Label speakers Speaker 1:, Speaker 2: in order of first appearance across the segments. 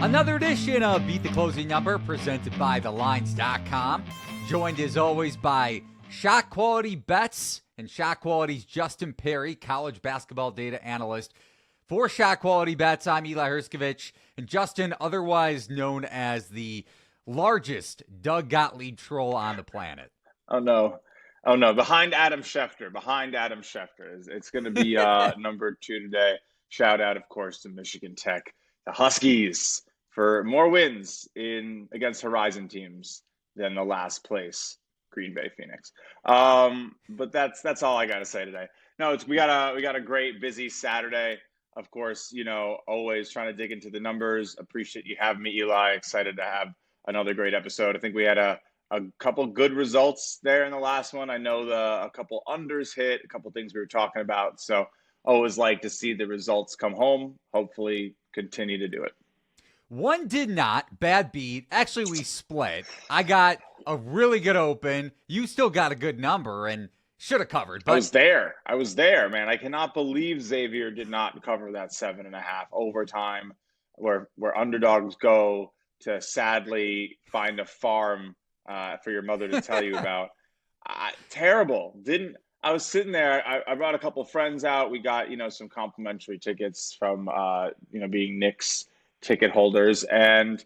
Speaker 1: Another edition of Beat the Closing Number presented by thelines.com. Joined as always by Shot Quality Bets and Shot Quality's Justin Perri, college basketball data analyst. For Shot Quality Bets, I'm Eli Hershkovich, and Justin, otherwise known as the largest Doug Gottlieb troll on the planet.
Speaker 2: Oh no. Behind Adam Schefter. It's going to be number 2 today. Shout out, of course, to Michigan Tech, the Huskies, for more wins against Horizon teams than the last place Green Bay Phoenix. But that's all I got to say today. No, we got a great busy Saturday. Of course, always trying to dig into the numbers. Appreciate you having me, Eli. Excited to have another great episode. I think we had a couple good results there in the last one. I know a couple unders hit, a couple things we were talking about. So always like to see the results come home. Hopefully continue to do it.
Speaker 1: One did not. Bad beat. Actually, we split. I got a really good open. You still got a good number and should have covered. But
Speaker 2: I was there, man. I cannot believe Xavier did not cover that 7.5 overtime where underdogs go to sadly find a farm for your mother to tell you about. Terrible. I was sitting there. I brought a couple friends out. We got, some complimentary tickets from, being Knicks ticket holders. And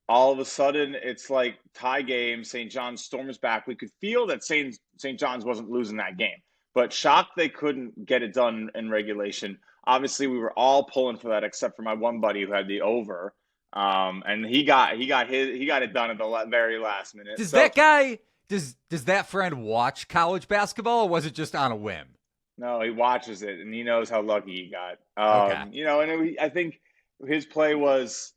Speaker 2: all of a sudden, it's like tie game. St. John's storms back. We could feel that St. John's wasn't losing that game. But shocked they couldn't get it done in regulation. Obviously, we were all pulling for that except for my one buddy who had the over. And he got it done at the very last minute.
Speaker 1: Does that friend watch college basketball, or was it just on a whim?
Speaker 2: No, he watches it, and he knows how lucky he got. Okay. I think his play was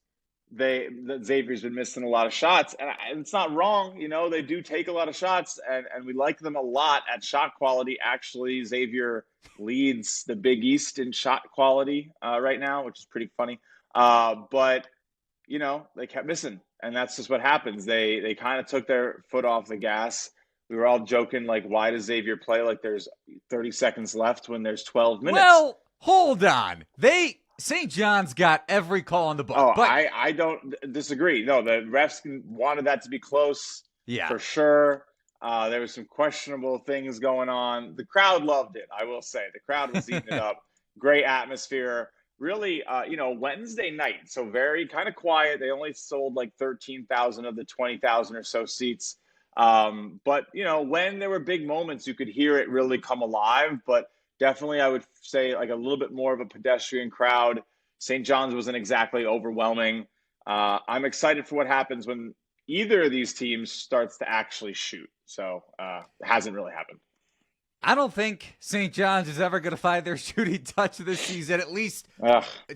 Speaker 2: Xavier's been missing a lot of shots, and it's not wrong. They do take a lot of shots, and we like them a lot at shot quality. Actually, Xavier leads the Big East in shot quality right now, which is pretty funny. But they kept missing, and that's just what happens. They kind of took their foot off the gas. We were all joking, like, why does Xavier play like there's 30 seconds left when there's 12 minutes?
Speaker 1: Well, hold on. St. John's got every call in the book.
Speaker 2: Oh, but I don't disagree. No, the refs wanted that to be close, for sure. There was some questionable things going on. The crowd loved it, I will say. The crowd was eating it up. Great atmosphere. Really, Wednesday night, so very kind of quiet. They only sold like 13,000 of the 20,000 or so seats. But, when there were big moments, you could hear it really come alive. But definitely, I would say like a little bit more of a pedestrian crowd. St. John's wasn't exactly overwhelming. I'm excited for what happens when either of these teams starts to actually shoot. So it hasn't really happened.
Speaker 1: I don't think St. John's is ever going to find their shooting touch this season, at least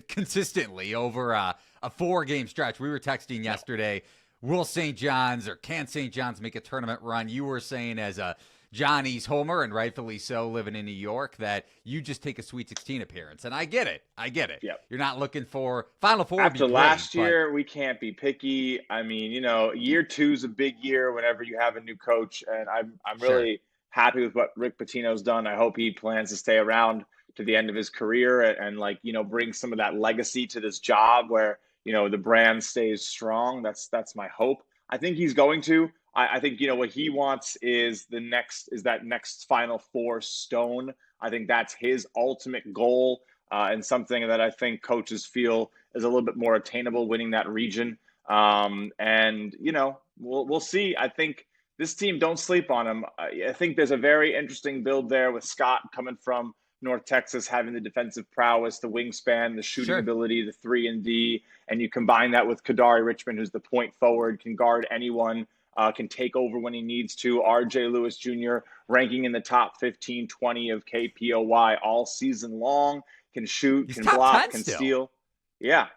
Speaker 1: consistently over a 4-game stretch. We were texting yesterday, will St. John's or can St. John's make a tournament run? You were saying as a Johnny's homer, and rightfully so, living in New York, that you just take a Sweet 16 appearance. And I get it. Yep. You're not looking for Final Four.
Speaker 2: After last year, we can't be picky. I mean, year 2 is a big year whenever you have a new coach. And I'm really happy with what Rick Pitino's done. I hope he plans to stay around to the end of his career and bring some of that legacy to this job where, the brand stays strong. That's my hope. I think he's going to. I think, what he wants is that next Final Four stone. I think that's his ultimate goal and something that I think coaches feel is a little bit more attainable, winning that region. We'll see. I think this team, don't sleep on them. I think there's a very interesting build there with Scott coming from North Texas, having the defensive prowess, the wingspan, the shooting ability, the 3-and-D, and you combine that with Kadari Richmond, who's the point forward, can guard anyone, can take over when he needs to. RJ Lewis Jr. ranking in the top 15, 20 of KPOY all season long, can shoot, can block, can steal. Yeah.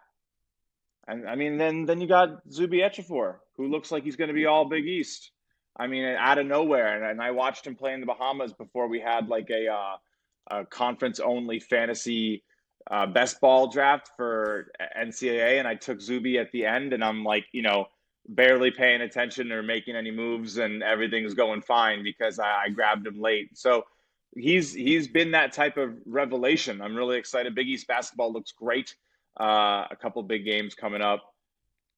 Speaker 2: And I mean, then you got Zuby Ejiofor, who looks like he's going to be all Big East. I mean, out of nowhere. And I watched him play in the Bahamas before we had like a conference-only fantasy best ball draft for NCAA. And I took Zuby at the end, and I'm like, barely paying attention or making any moves, and everything's going fine because I grabbed him late. So he's been that type of revelation. I'm really excited. Big East basketball looks great. A couple big games coming up.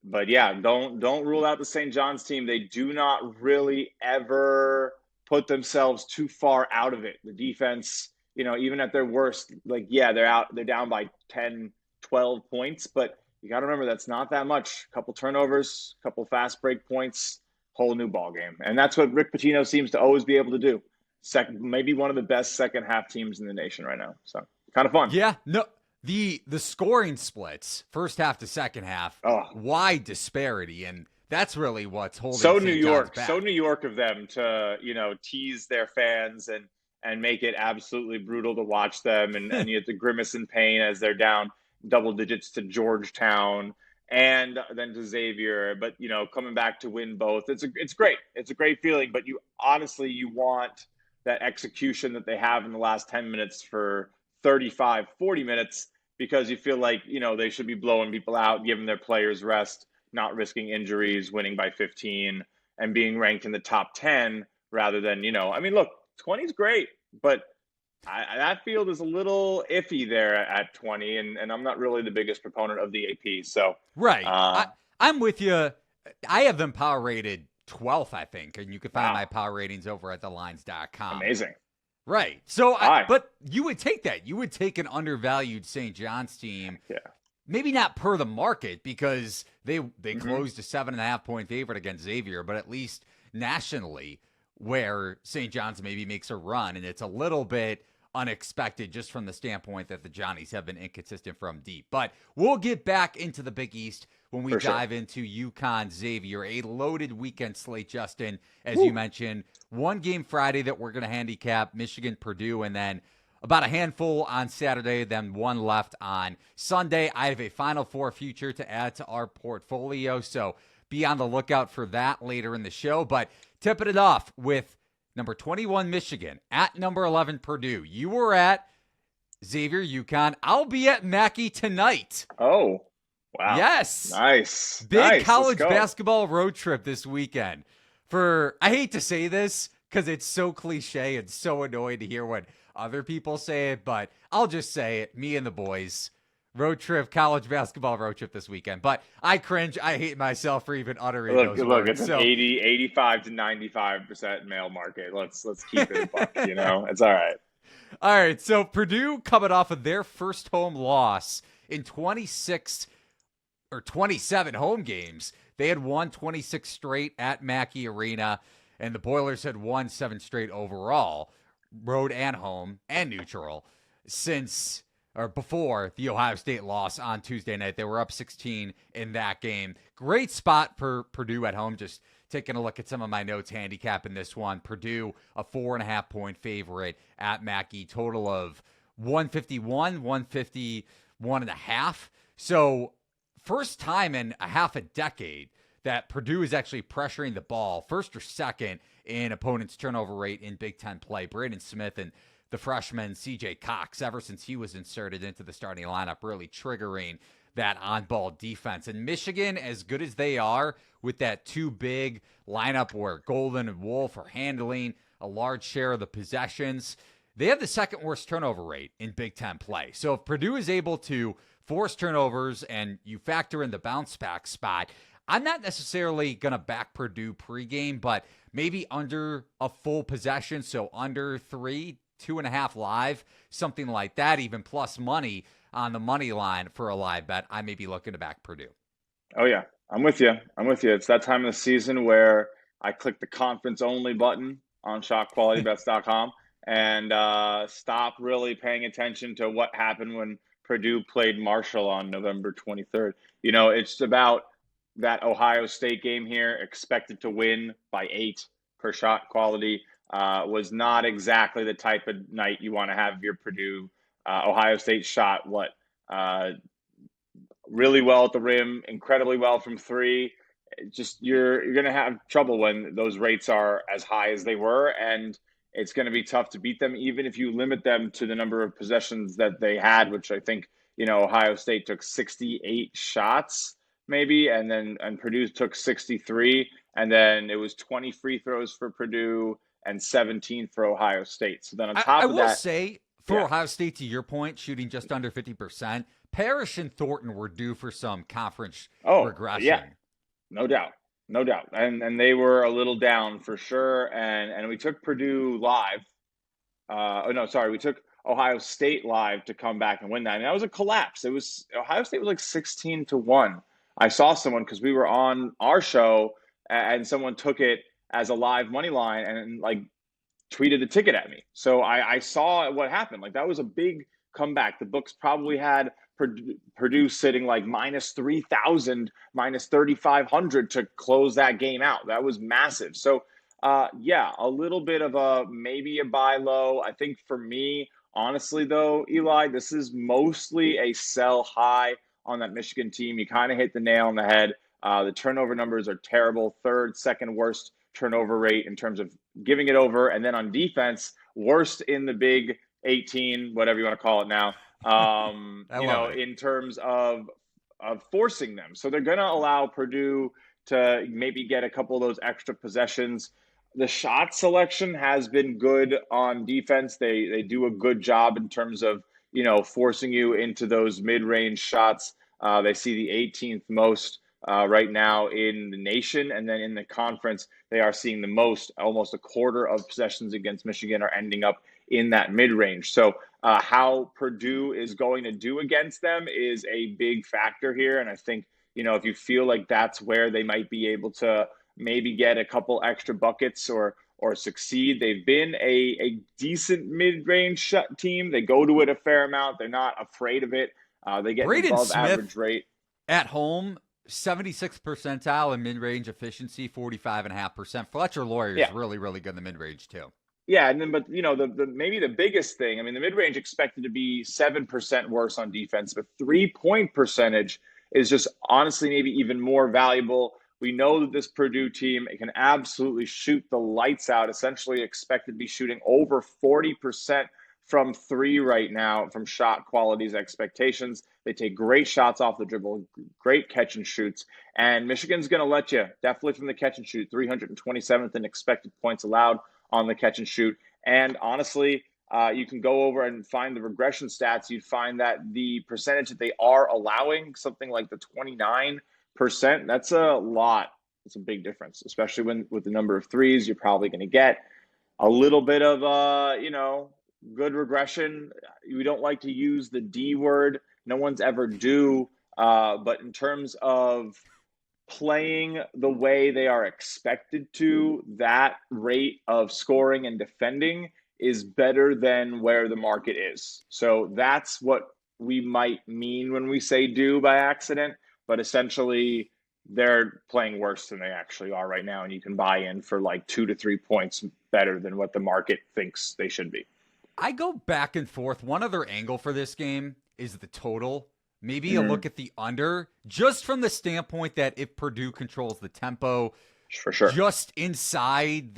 Speaker 2: But yeah, don't rule out the St. John's team. They do not really ever put themselves too far out of it. The defense, even at their worst, like, yeah, they're down by 10, 12 points, but you got to remember that's not that much. A couple turnovers, a couple fast break points, whole new ball game. And that's what Rick Pitino seems to always be able to do. Maybe one of the best second half teams in the nation right now. So kind of fun.
Speaker 1: Yeah, no. The scoring splits, first half to second half, wide disparity, and that's really what's holding St. John's back.
Speaker 2: So New York of them to, tease their fans and make it absolutely brutal to watch them, and you have to grimace in pain as they're down double digits to Georgetown and then to Xavier, but coming back to win both. It's great. It's a great feeling, but you want that execution that they have in the last 10 minutes for 35, 40 minutes, because you feel like, they should be blowing people out, giving their players rest, not risking injuries, winning by 15, and being ranked in the top 10 rather than, look, 20 is great, but that field is a little iffy there at 20, and I'm not really the biggest proponent of the AP. So
Speaker 1: right. I'm with you. I have them power rated 12th, I think, and you can find my power ratings over at thelines.com.
Speaker 2: Amazing.
Speaker 1: Right. So, but you would take that. You would take an undervalued St. John's team.
Speaker 2: Yeah.
Speaker 1: Maybe not per the market, because they closed a 7.5-point favorite against Xavier, but at least nationally, where St. John's maybe makes a run, and it's a little bit unexpected just from the standpoint that the Johnnies have been inconsistent from deep. But we'll get back into the Big East when we dive into UConn Xavier, a loaded weekend slate, Justin, as you mentioned. One game Friday that we're going to handicap, Michigan, Purdue, and then about a handful on Saturday, then one left on Sunday. I have a Final Four future to add to our portfolio, so be on the lookout for that later in the show. But tipping it off with number 21, Michigan, at number 11, Purdue. You were at Xavier, UConn. I'll be at Mackey tonight.
Speaker 2: Oh, wow.
Speaker 1: Yes.
Speaker 2: Nice.
Speaker 1: Big college basketball road trip this weekend. I hate to say this because it's so cliche and so annoying to hear when other people say it, but I'll just say it. Me and the boys. Road trip, college basketball road trip this weekend. But I cringe. I hate myself for even uttering those words.
Speaker 2: Look, it's an 85 to 95% male market. Let's keep it a buck, It's all right.
Speaker 1: All right, so Purdue coming off of their first home loss in 26 or 27 home games. They had won 26 straight at Mackey Arena, and the Boilers had won 7 straight overall, road and home and neutral, before the Ohio State loss on Tuesday night. They were up 16 in that game. Great spot for Purdue at home. Just taking a look at some of my notes, handicapping this one. Purdue, a 4.5-point favorite at Mackey, total of 151, 151.5. So first time in a half a decade that Purdue is actually pressuring the ball, first or second in opponents' turnover rate in Big Ten play. Braden Smith and the freshman C.J. Cox, ever since he was inserted into the starting lineup, really triggering that on-ball defense. And Michigan, as good as they are with that two big lineup where Golden and Wolf are handling a large share of the possessions, they have the second worst turnover rate in Big Ten play. So if Purdue is able to force turnovers and you factor in the bounce back spot, I'm not necessarily going to back Purdue pregame, but maybe under a full possession, so under 3, 2.5 live, something like that, even plus money on the money line for a live bet. I may be looking to back Purdue.
Speaker 2: Oh, yeah. I'm with you. It's that time of the season where I click the conference only button on shotqualitybets.com and stop really paying attention to what happened when Purdue played Marshall on November 23rd. It's about that Ohio State game here, expected to win by 8 per shot quality. Was not exactly the type of night you want to have your Purdue. Ohio State shot really well at the rim, incredibly well from 3. Just you're going to have trouble when those rates are as high as they were, and it's going to be tough to beat them, even if you limit them to the number of possessions that they had, which I think Ohio State took 68 shots maybe, and Purdue took 63, and then it was 20 free throws for Purdue and 17 for Ohio State. So then on top of that,
Speaker 1: I will say, for Ohio State, to your point, shooting just under 50%, Parrish and Thornton were due for some conference regression.
Speaker 2: Yeah, no doubt. No doubt. And they were a little down for sure. And we took Purdue live. We took Ohio State live to come back and win that. And that was a collapse. Ohio State was like 16-1. I saw someone, because we were on our show, and someone took it as a live money line and like tweeted the ticket at me. So I saw what happened. Like, that was a big comeback. The books probably had Purdue sitting like minus 3,000, minus 3,500 to close that game out. That was massive. So a little bit of maybe a buy low. I think for me, honestly though, Eli, this is mostly a sell high on that Michigan team. You kind of hit the nail on the head. The turnover numbers are terrible. Second worst turnover rate in terms of giving it over. And then on defense, worst in the Big 18, whatever you want to call it now, in terms of forcing them. So they're going to allow Purdue to maybe get a couple of those extra possessions. The shot selection has been good on defense. They do a good job in terms of, forcing you into those mid-range shots. They see the 18th most right now in the nation. And then in the conference, they are seeing the most. Almost a quarter of possessions against Michigan are ending up in that mid-range. So how Purdue is going to do against them is a big factor here. And I think, if you feel like that's where they might be able to maybe get a couple extra buckets or succeed. They've been a decent mid-range team. They go to it a fair amount. They're not afraid of it. They get
Speaker 1: Braden
Speaker 2: above
Speaker 1: Smith
Speaker 2: average rate.
Speaker 1: At home, 76th percentile in mid-range efficiency, 45.5%. Fletcher Lawyer is really, really good in the mid-range too.
Speaker 2: Yeah, and then maybe the biggest thing, I mean, the mid-range expected to be 7% worse on defense, but 3-point percentage is just honestly maybe even more valuable. We know that this Purdue team can absolutely shoot the lights out, essentially expected to be shooting over 40% from three right now from shot quality's expectations. They take great shots off the dribble, great catch and shoots. And Michigan's going to let you, definitely from the catch and shoot, 327th in expected points allowed on the catch and shoot. And honestly, you can go over and find the regression stats. You'd find that the percentage that they are allowing, something like the 29%, that's a lot. It's a big difference, especially with the number of threes you're probably going to get. A little bit of, good regression. We don't like to use the D word. No one's ever do. But in terms of playing the way they are expected to, that rate of scoring and defending is better than where the market is. So that's what we might mean when we say do by accident, but essentially they're playing worse than they actually are right now. And you can buy in for like 2 to 3 points better than what the market thinks they should be.
Speaker 1: I go back and forth. One other angle for this game is the total. Maybe a look at the under, just from the standpoint that if Purdue controls the tempo,
Speaker 2: for sure,
Speaker 1: just inside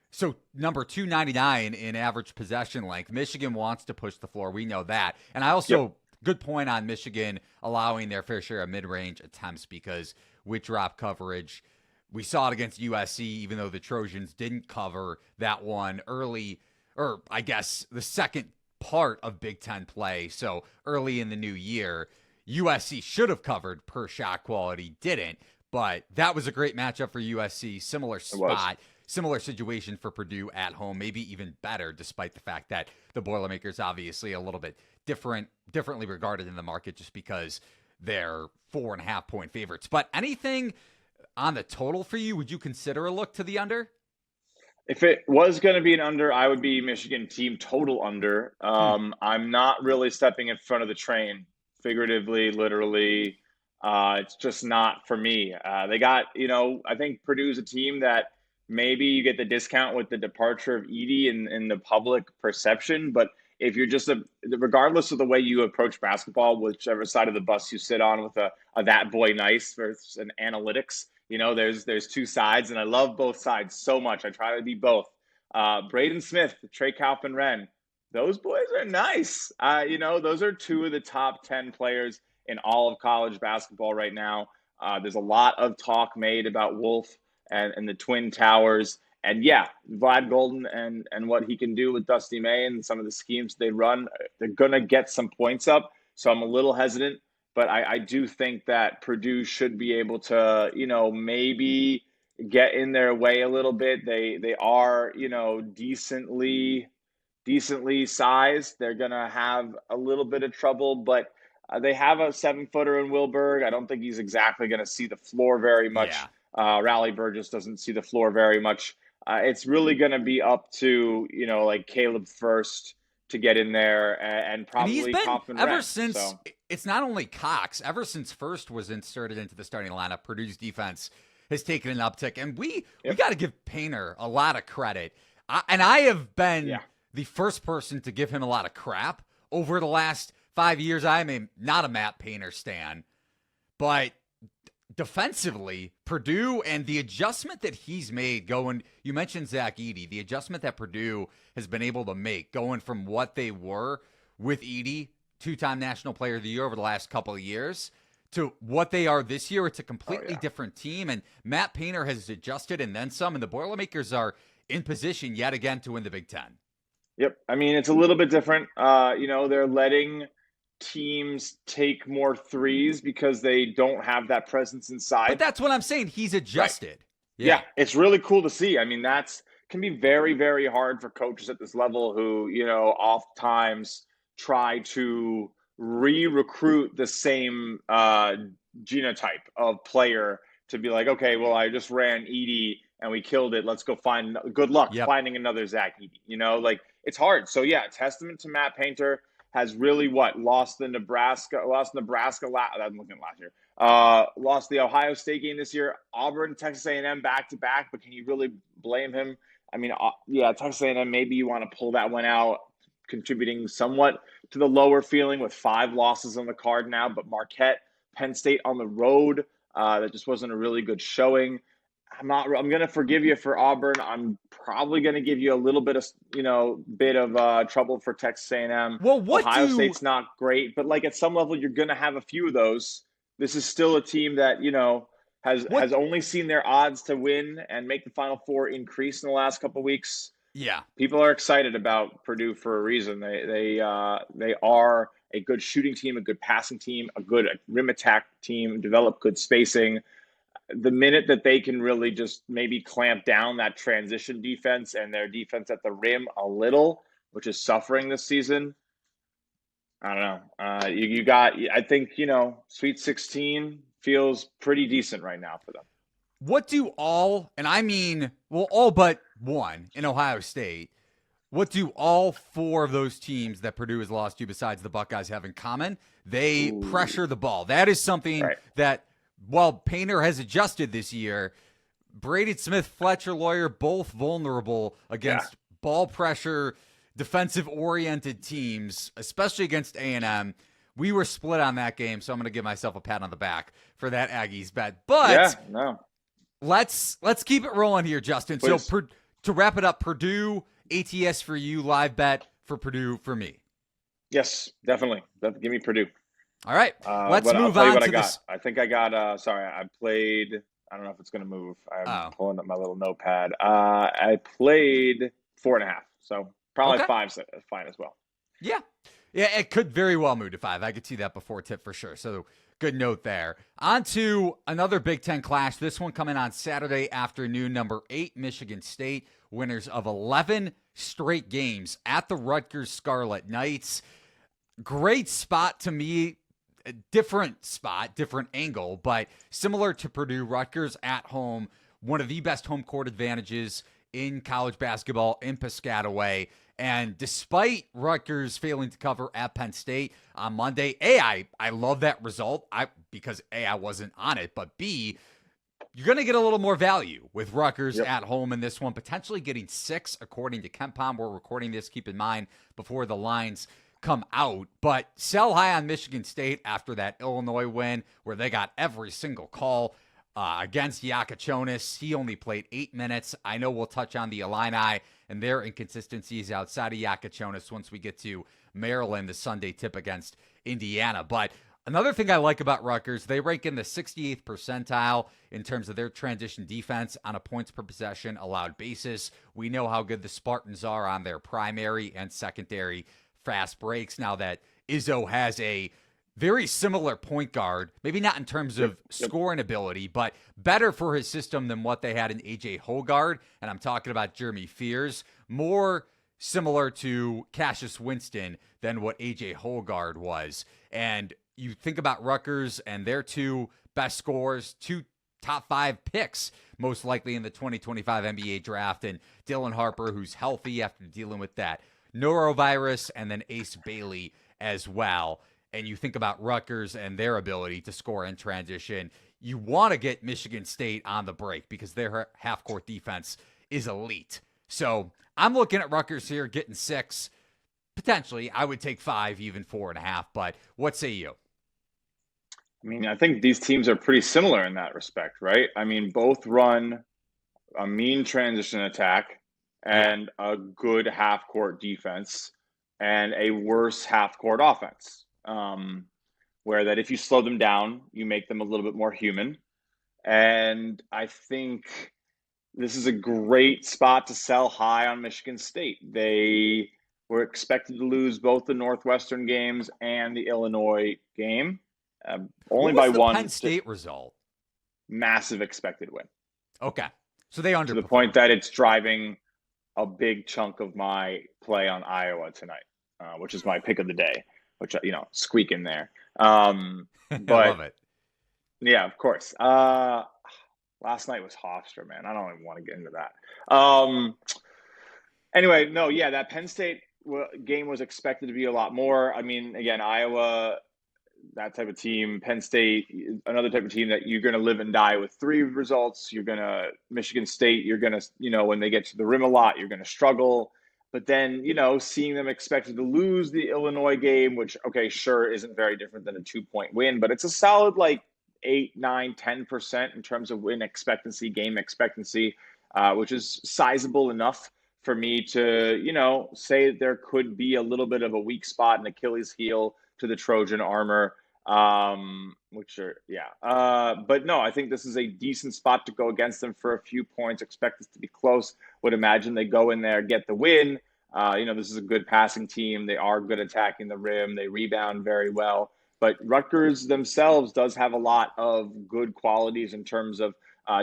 Speaker 1: so number 299 in average possession length, Michigan wants to push the floor. We know that. And I also, good point on Michigan allowing their fair share of mid-range attempts, because with drop coverage, we saw it against USC, even though the Trojans didn't cover that one early, or I guess the second part of Big Ten play. So early in the new year, USC should have covered per shot quality, didn't, but that was a great matchup for USC. Similar spot, similar situation for Purdue at home, maybe even better, despite the fact that the Boilermakers obviously a little bit differently regarded in the market just because they're 4.5 point favorites. But anything on the total for you, would you consider a look to the under?
Speaker 2: If it was going to be an under, I would be Michigan team total under. I'm not really stepping in front of the train, figuratively, literally. It's just not for me. They got, I think Purdue's a team that maybe you get the discount with the departure of Edey in the public perception. But if you're just regardless of the way you approach basketball, whichever side of the bus you sit on with a that boy nice versus an analytics, there's two sides, and I love both sides so much. I try to be both. Braden Smith, Trey Kaufman-Renn, those boys are nice. Those are two of the top 10 players in all of college basketball right now. There's a lot of talk made about Wolf and the Twin Towers. And Vlad Golden and what he can do with Dusty May and some of the schemes they run, they're going to get some points up. So I'm a little hesitant, but I do think that Purdue should be able to, maybe get in their way a little bit. They are, decently sized. They're going to have a little bit of trouble, but they have a 7-footer in Wilberg. I don't think he's exactly going to see the floor very much.
Speaker 1: Yeah.
Speaker 2: Raleigh Burgess doesn't see the floor very much. It's really going to be up to, like Caleb First to get in there and probably
Speaker 1: and he's been,
Speaker 2: Kaufman
Speaker 1: ever
Speaker 2: Wren,
Speaker 1: since,
Speaker 2: so.
Speaker 1: It's not only Cox, ever since First was inserted into the starting lineup, Purdue's defense has taken an uptick. And we got to give Painter a lot of credit. I have been the first person to give him a lot of crap over the last 5 years. I'm not a Matt Painter stan, but defensively, Purdue and the adjustment that he's made going, you mentioned Zach Edey, the adjustment that Purdue has been able to make going from what they were with Edey, 2-time National Player of the Year over the last couple of years, to what they are this year. It's a completely different team, and Matt Painter has adjusted and then some, and the Boilermakers are in position yet again to win the Big Ten.
Speaker 2: Yep. I mean, it's a little bit different. They're letting teams take more threes because they don't have that presence inside.
Speaker 1: But that's what I'm saying. He's adjusted. Right.
Speaker 2: Yeah, it's really cool to see. I mean, can be very, very hard for coaches at this level who, oftentimes try to re-recruit the same genotype of player to be like, okay, well, I just ran Edey and we killed it. Let's go find good luck finding another Zach Edey. It's hard. So testament to Matt Painter. Has really lost Nebraska last year. Lost the Ohio State game this year. Auburn, Texas A&M back-to-back, but can you really blame him? I mean, Texas A&M, maybe you want to pull that one out, contributing somewhat to the lower feeling with 5 losses on the card now, but Marquette, Penn State on the road, that just wasn't a really good showing. I'm going to forgive you for Auburn. I'm probably going to give you a little bit of trouble for Texas A&M.
Speaker 1: Well,
Speaker 2: Ohio State's not great, but at some level, you're going to have a few of those. This is still a team that, has only seen their odds to win and make the Final Four increase in the last couple of weeks.
Speaker 1: Yeah.
Speaker 2: People are excited about Purdue for a reason. They are a good shooting team, a good passing team, a good rim attack team, develop good spacing. The minute that they can really just maybe clamp down that transition defense and their defense at the rim a little, which is suffering this season, I don't know. I think, Sweet 16 feels pretty decent right now for them.
Speaker 1: What do all but one in Ohio State, what do all 4 of those teams that Purdue has lost to besides the Buckeyes have in common? They pressure the ball. That is something that, while Painter has adjusted this year, Braden Smith, Fletcher Lawyer, both vulnerable against ball pressure, defensive-oriented teams, especially against A&M. We were split on that game, so I'm going to give myself a pat on the back for that Aggies bet. But let's keep it rolling here, Justin. Please. So to wrap it up, Purdue, ATS for you, live bet for Purdue for me.
Speaker 2: Yes, definitely. Give me Purdue.
Speaker 1: All right, let's move on to this.
Speaker 2: I think I got, I played, I don't know if it's going to move. I'm pulling up my little notepad. I played 4.5, so probably 5's fine as well.
Speaker 1: Yeah, it could very well move to 5. I could see that before tip for sure, so good note there. On to another Big Ten clash, this one coming on Saturday afternoon, number 8, Michigan State, winners of 11 straight games at the Rutgers Scarlet Knights. Great spot to me. A different spot, different angle, but similar to Purdue, Rutgers at home, one of the best home court advantages in college basketball in Piscataway. And despite Rutgers failing to cover at Penn State on Monday, I love that result because I wasn't on it, but B, you're going to get a little more value with Rutgers at home in this one, potentially getting 6 according to KenPom. We're recording this, keep in mind, before the lines come out, but sell high on Michigan State after that Illinois win where they got every single call against Yakachonis. He only played 8 minutes. I know we'll touch on the Illini and their inconsistencies outside of Yakachonis once we get to Maryland, the Sunday tip against Indiana. But another thing I like about Rutgers, they rank in the 68th percentile in terms of their transition defense on a points per possession allowed basis. We know how good the Spartans are on their primary and secondary fast breaks now that Izzo has a very similar point guard, maybe not in terms of scoring ability, but better for his system than what they had in AJ Hoggard. And I'm talking about Jeremy Fears, more similar to Cassius Winston than what AJ Hoggard was. And you think about Rutgers and their two best scorers, two top 5 picks, most likely in the 2025 NBA draft, and Dylan Harper, who's healthy after dealing with that norovirus, and then Ace Bailey as well. And you think about Rutgers and their ability to score in transition, you want to get Michigan State on the break because their half-court defense is elite. So I'm looking at Rutgers here getting 6. Potentially, I would take 5, even 4.5. But what say you?
Speaker 2: I mean, I think these teams are pretty similar in that respect, right? I mean, both run a mean transition attack and a good half-court defense and a worse half-court offense. Where that if you slow them down, you make them a little bit more human. And I think this is a great spot to sell high on Michigan State. They were expected to lose both the Northwestern games and the Illinois game. Only by one.
Speaker 1: Penn State result?
Speaker 2: Massive expected win.
Speaker 1: Okay. So they underperformed.
Speaker 2: To the point that it's driving a big chunk of my play on Iowa tonight, which is my pick of the day. Which, squeak in there. But
Speaker 1: I love it.
Speaker 2: Yeah, of course. Last night was Hofstra, man. I don't even want to get into that. Anyway, no, yeah, that Penn State game was expected to be a lot more. I mean, again, Iowa, that type of team. Penn State, another type of team that you're going to live and die with 3 results. Michigan State, you're going to, when they get to the rim a lot, you're going to struggle. But then, seeing them expected to lose the Illinois game, which, okay, sure, isn't very different than a 2-point win, but it's a solid 8, 9, 10% in terms of win expectancy, game expectancy, which is sizable enough for me to, say that there could be a little bit of a weak spot, an Achilles heel to the Trojan armor, but no, I think this is a decent spot to go against them for a few points. Expect this to be close. Would imagine they go in there, get the win. This is a good passing team. They are good attacking the rim. They rebound very well. But Rutgers themselves does have a lot of good qualities in terms of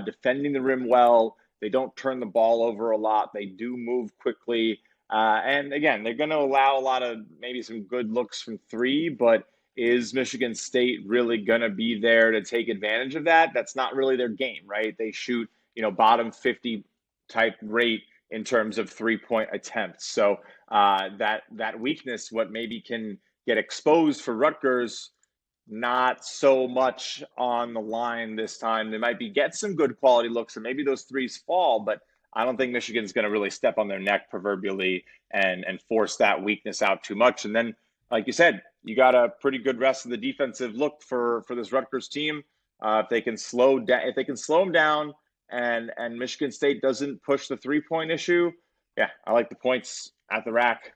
Speaker 2: defending the rim well. They don't turn the ball over a lot. They do move quickly. And again, they're going to allow a lot of maybe some good looks from 3, but is Michigan State really going to be there to take advantage of that? That's not really their game, right? They shoot, bottom 50 type rate in terms of 3-point attempts. So that weakness, what maybe can get exposed for Rutgers, not so much on the line this time. They might get some good quality looks and maybe those 3s fall, but I don't think Michigan's going to really step on their neck proverbially and force that weakness out too much. And then, like you said, you got a pretty good rest of the defensive look for this Rutgers team. If they can slow them down and Michigan State doesn't push the 3-point issue, yeah, I like the points at the rack.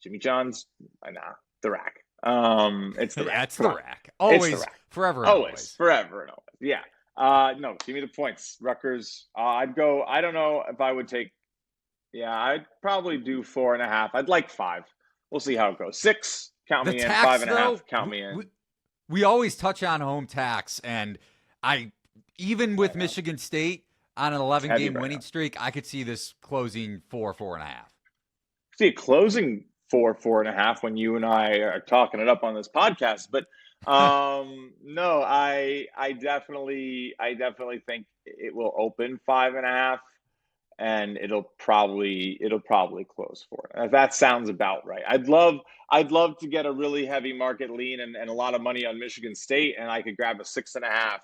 Speaker 2: Jimmy John's, the rack. It's the rack.
Speaker 1: That's the rack. Always,
Speaker 2: the rack.
Speaker 1: Forever, and always.
Speaker 2: Forever and always. Yeah. No, give me the points. Rutgers, I'd go, I don't know if I would take, I'd probably do 4.5. I'd like 5. We'll see how it goes. 6, count me in. 5.5, count me in.
Speaker 1: We always touch on home tax, and even with Michigan State on an 11-game winning streak, I could see this closing 4.5.
Speaker 2: See it closing 4.5 when you and I are talking it up on this podcast, but no, I definitely think it will open 5.5, and it'll probably close 4. That sounds about right. I'd love to get a really heavy market lean and a lot of money on Michigan State, and I could grab a 6.5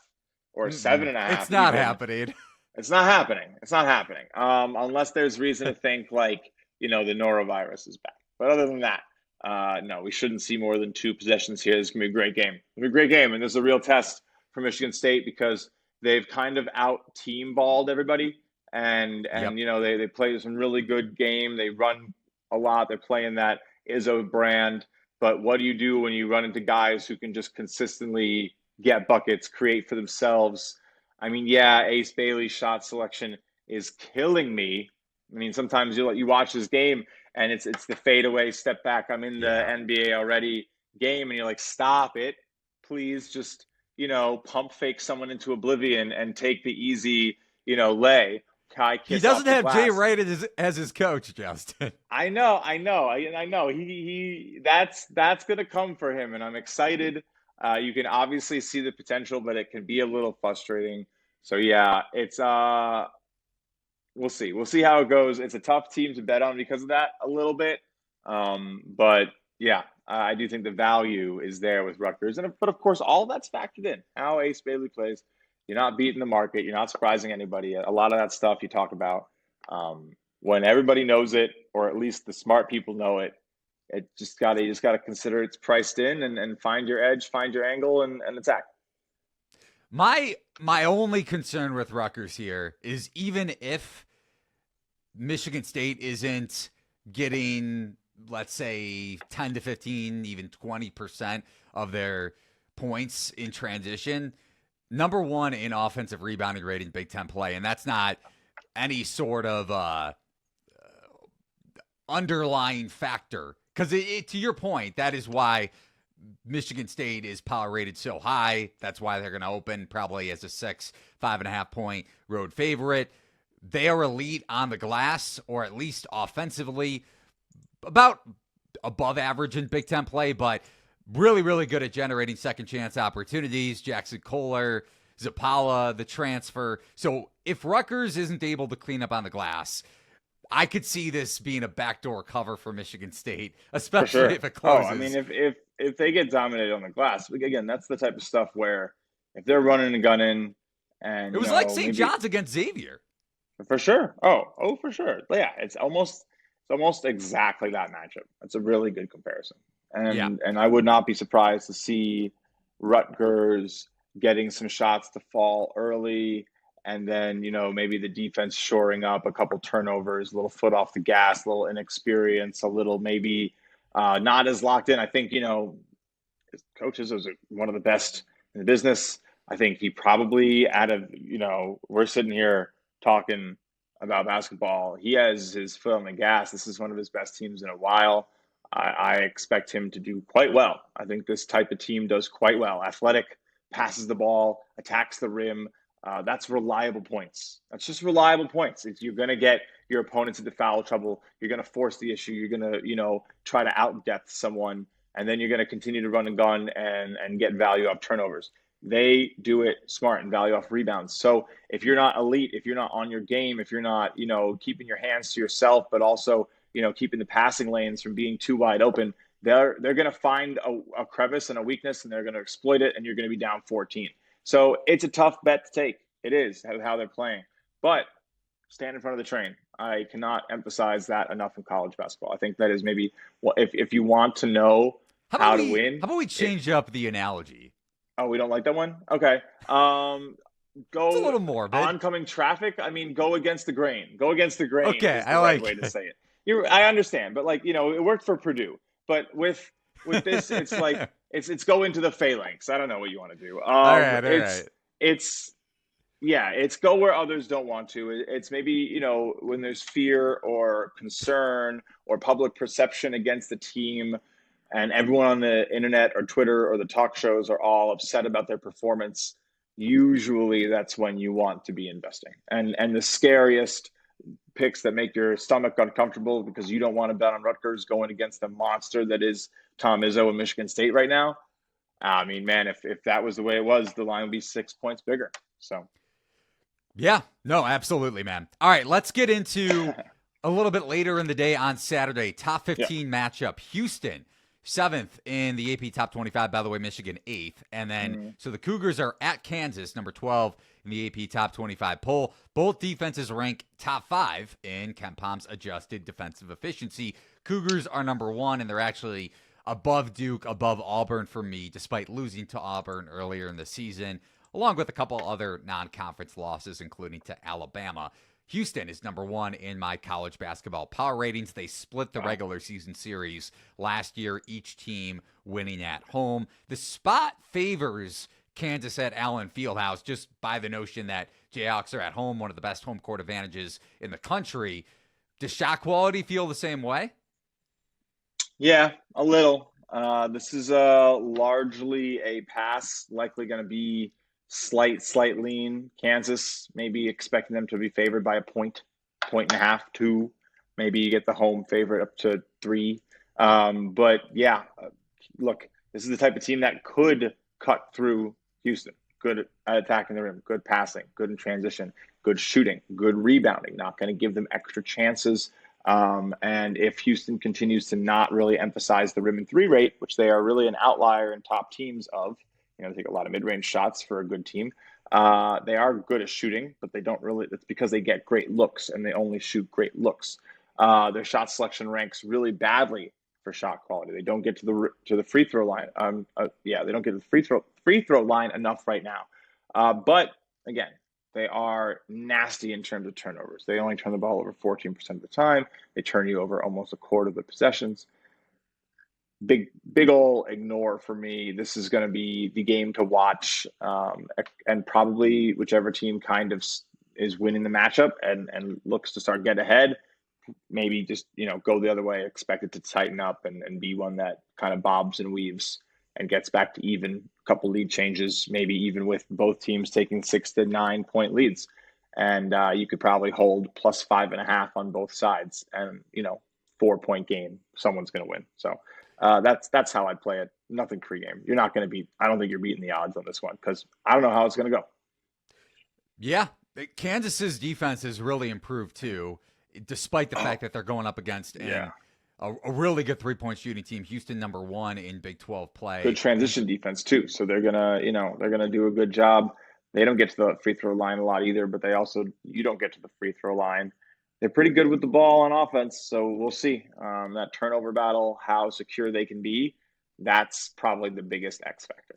Speaker 2: or 7.5.
Speaker 1: It's not happening.
Speaker 2: It's not happening. Unless there's reason to think the norovirus is back. But other than that, no, we shouldn't see more than 2 possessions here. This is going to be a great game. It's going to be a great game, and this is a real test for Michigan State because they've kind of out-team-balled everybody, and they play some really good game. They run a lot. They're playing that Izzo brand. But what do you do when you run into guys who can just consistently get buckets, create for themselves? I mean, Ace Bailey's shot selection is killing me. I mean, sometimes you watch this game, and it's the fadeaway step back. I'm in the NBA already. game, and you're like, stop it, please, just pump fake someone into oblivion and take the easy lay. Kai
Speaker 1: He
Speaker 2: kiss
Speaker 1: doesn't
Speaker 2: off the
Speaker 1: have Jay
Speaker 2: glass.
Speaker 1: Wright as his coach, Justin.
Speaker 2: I know. He that's gonna come for him, and I'm excited. You can obviously see the potential, but it can be a little frustrating. So yeah, it's we'll see. We'll see how it goes. It's a tough team to bet on because of that a little bit. But yeah, I do think the value is there with Rutgers, but of course, all that's factored in how Ace Bailey plays. You're not beating the market. You're not surprising anybody. A lot of that stuff you talk about. When everybody knows it, or at least the smart people know it, you just gotta consider it's priced in and find your edge, find your angle, and attack.
Speaker 1: My only concern with Rutgers here is, even if Michigan State isn't getting, let's say, 10 to 15, even 20% of their points in transition, number one in offensive rebounding rate in Big Ten play, and that's not any sort of underlying factor. Because to your point, that is why Michigan State is power rated so high. That's why they're going to open probably as a 5.5 point road favorite. They are elite on the glass, or at least offensively, about above average in Big Ten play, but really, really good at generating second chance opportunities. Jackson Kohler, Zapala, the transfer. So if Rutgers isn't able to clean up on the glass, I could see this being a backdoor cover for Michigan State, especially if it closes.
Speaker 2: I mean, if they get dominated on the glass, again, that's the type of stuff where if they're running and gunning, and
Speaker 1: it was like St. John's against Xavier.
Speaker 2: For sure. Oh, for sure. But yeah, it's almost exactly that matchup. That's a really good comparison. And I would not be surprised to see Rutgers getting some shots to fall early, and then maybe the defense shoring up, a couple turnovers, a little foot off the gas, a little inexperience, a little maybe not as locked in. I think his coaches is one of the best in the business. I think he probably, out of we're sitting here talking about basketball, he has his foot on the gas. This is one of his best teams in a while. I expect him to do quite well. I think this type of team does quite well. Athletic, passes the ball, attacks the rim. That's reliable points. That's just reliable points. If you're going to get your opponents into foul trouble, you're going to force the issue. You're going to, try to out-depth someone, and then you're going to continue to run and gun and get value off turnovers. They do it smart and value off rebounds. So if you're not elite, if you're not on your game, if you're not, keeping your hands to yourself, but also, keeping the passing lanes from being too wide open, they're going to find a crevice and a weakness, and they're going to exploit it, and you're going to be down 14. So it's a tough bet to take. It is how they're playing. But stand in front of the train. I cannot emphasize that enough in college basketball. I think that is maybe if you want to know how to win.
Speaker 1: How about we change up the analogy?
Speaker 2: Oh, we don't like that one? Okay. Go
Speaker 1: it's a little more, but
Speaker 2: oncoming traffic. I mean, go against the grain. Go against the grain.
Speaker 1: Okay,
Speaker 2: is the right way to say it. I understand, but it worked for Purdue. But with this, it's like it's go into the phalanx. I don't know what you want to do.
Speaker 1: All right.
Speaker 2: It's go where others don't want to. It's maybe when there's fear or concern or public perception against the team, and everyone on the internet or Twitter or the talk shows are all upset about their performance. Usually, that's when you want to be investing. And the scariest picks that make your stomach uncomfortable because you don't want to bet on Rutgers going against the monster that is Tom Izzo and Michigan State right now. I mean, man, if that was the way it was, the line would be 6 points bigger. So,
Speaker 1: yeah, no, absolutely, man. All right, let's get into a little bit later in the day on Saturday. Top 15 matchup. Houston, 7th in the AP Top 25. By the way, Michigan 8th. And then, so the Cougars are at Kansas, number 12 in the AP Top 25 poll. Both defenses rank top 5 in KenPom's adjusted defensive efficiency. Cougars are number 1, and they're actually above Duke, above Auburn for me, despite losing to Auburn earlier in the season, along with a couple other non-conference losses, including to Alabama. Houston is number 1 in my college basketball power ratings. They split the regular season series last year, each team winning at home. The spot favors Kansas at Allen Fieldhouse just by the notion that Jayhawks are at home, one of the best home court advantages in the country. Does shot quality feel the same way?
Speaker 2: Yeah, a little. This is largely a pass, likely going to be slight lean. Kansas, maybe expecting them to be favored by a point and a half, 2. Maybe you get the home favorite up to 3. But yeah, look, this is the type of team that could cut through Houston. Good at attacking the rim, good passing, good in transition, good shooting, good rebounding. Not going to give them extra chances. And if Houston continues to not really emphasize the rim and 3 rate, which they are really an outlier in top teams of, they take a lot of mid-range shots for a good team. They are good at shooting, but they don't really. It's because they get great looks and they only shoot great looks. Their shot selection ranks really badly for shot quality. They don't get to the free throw line. They don't get to the free throw line enough right now. But again, they are nasty in terms of turnovers. They only turn the ball over 14% of the time. They turn you over almost a quarter of the possessions. Big ol' ignore for me. This is going to be the game to watch, and probably whichever team kind of is winning the matchup and looks to start get ahead, maybe just go the other way, expect it to tighten up and be one that kind of bobs and weaves and gets back to even. A couple lead changes, maybe even with both teams taking 6 to 9 point leads, and you could probably hold plus 5.5 on both sides, and 4-point game, someone's going to win. So that's how I'd play it. Nothing pregame. You're not going to beat. I don't think you're beating the odds on this one because I don't know how it's going to go.
Speaker 1: Yeah, Kansas's defense has really improved too, despite the fact that they're going up against a really good 3-point shooting team. Houston number 1 in Big 12 play.
Speaker 2: Good transition defense too. So they're gonna do a good job. They don't get to the free throw line a lot either, but you don't get to the free throw line. They're pretty good with the ball on offense, so we'll see. That turnover battle, how secure they can be, that's probably the biggest X factor.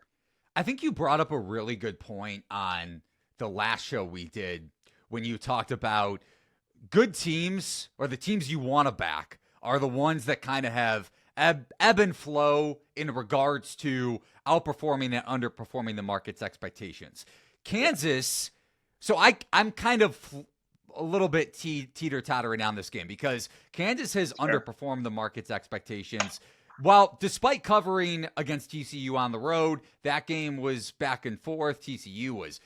Speaker 1: I think you brought up a really good point on the last show we did when you talked about good teams, or the teams you want to back, are the ones that kind of have ebb and flow in regards to outperforming and underperforming the market's expectations. Kansas, so I'm kind of a little bit teeter-tottering on this game because Kansas has underperformed the market's expectations. While despite covering against TCU on the road, that game was back and forth. TCU was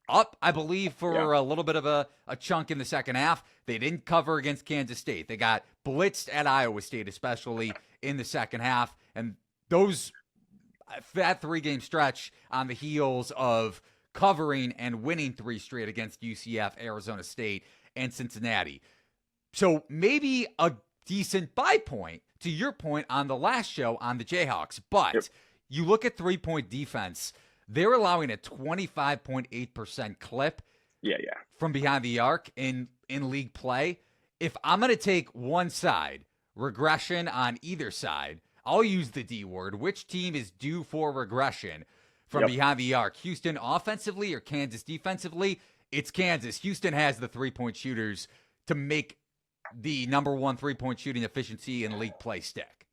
Speaker 1: up, I believe, for a little bit of a chunk in the second half. They didn't cover against Kansas State. They got blitzed at Iowa State, especially in the second half. And that 3-game stretch on the heels of covering and winning 3 straight against UCF, Arizona State, and Cincinnati. So maybe a decent buy point, to your point on the last show on the Jayhawks. But you look at 3-point defense, they're allowing a 25.8% clip from behind the arc in league play. If I'm going to take one side, regression on either side, I'll use the D word. Which team is due for regression from behind the arc? Houston offensively or Kansas defensively? It's Kansas. Houston has the 3-point shooters to make the number 1 3-point shooting efficiency in league play stick.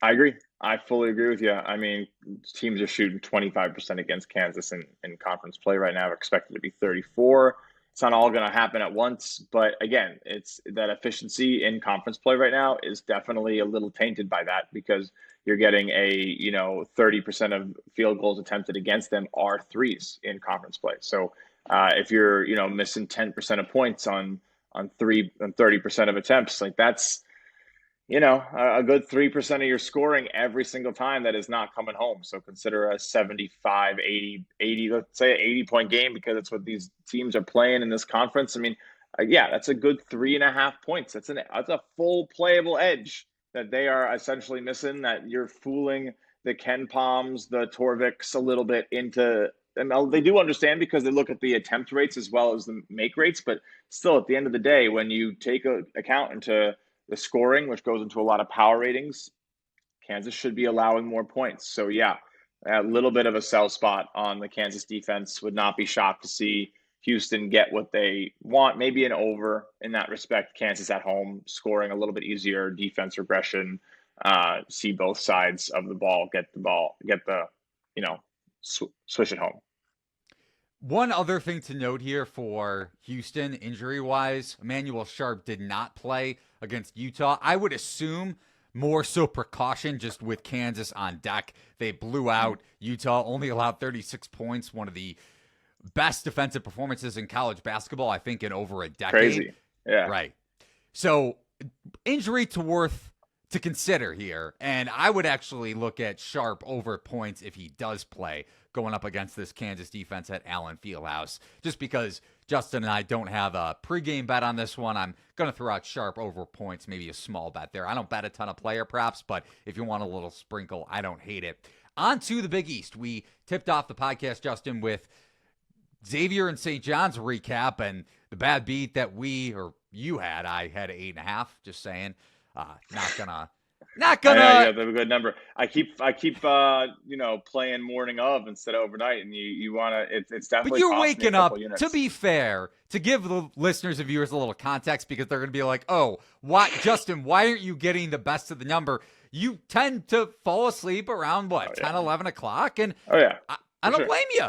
Speaker 2: I agree. I fully agree with you. I mean, teams are shooting 25% against Kansas in conference play right now. We're expected to be 34. It's not all going to happen at once. But again, it's that efficiency in conference play right now is definitely a little tainted by that because you're getting 30% of field goals attempted against them are threes in conference play. So if you're, missing 10% of points on 30% of attempts, like that's, a good 3% of your scoring every single time that is not coming home. So consider a 75, 80, let's say an 80-point game because that's what these teams are playing in this conference. I mean, that's a good 3.5 points. That's a full playable edge that they are essentially missing, that you're fooling the Ken Palms, the Torviks a little bit into. And they do understand because they look at the attempt rates as well as the make rates. But still, at the end of the day, when you take account into the scoring, which goes into a lot of power ratings, Kansas should be allowing more points. So, a little bit of a sell spot on the Kansas defense. Would not be shocked to see Houston get what they want, maybe an over in that respect. Kansas at home, scoring a little bit easier, defense regression, see both sides of the ball, switch it home.
Speaker 1: One other thing to note here for Houston, injury-wise, Emmanuel Sharp did not play against Utah. I would assume more so precaution just with Kansas on deck. They blew out Utah, only allowed 36 points, one of the best defensive performances in college basketball, I think, in over a decade.
Speaker 2: Crazy. Yeah.
Speaker 1: Right. So injury to Worth to consider here. And I would actually look at Sharp over points if he does play going up against this Kansas defense at Allen Fieldhouse, just because Justin and I don't have a pregame bet on this one. I'm going to throw out Sharp over points, maybe a small bet there. I don't bet a ton of player props, but if you want a little sprinkle, I don't hate it. On to the Big East. We tipped off the podcast, Justin, with Xavier and St. John's recap, and the bad beat that you had, I had 8.5, just saying. Not gonna.
Speaker 2: Yeah, that's a good number. I keep playing morning of instead of overnight, and you want to. It's definitely.
Speaker 1: But you're waking up. To be fair, to give the listeners and viewers a little context, because they're gonna be like, "Oh, why, Justin? Why aren't you getting the best of the number?" You tend to fall asleep around 10, 11 o'clock, and I don't blame you.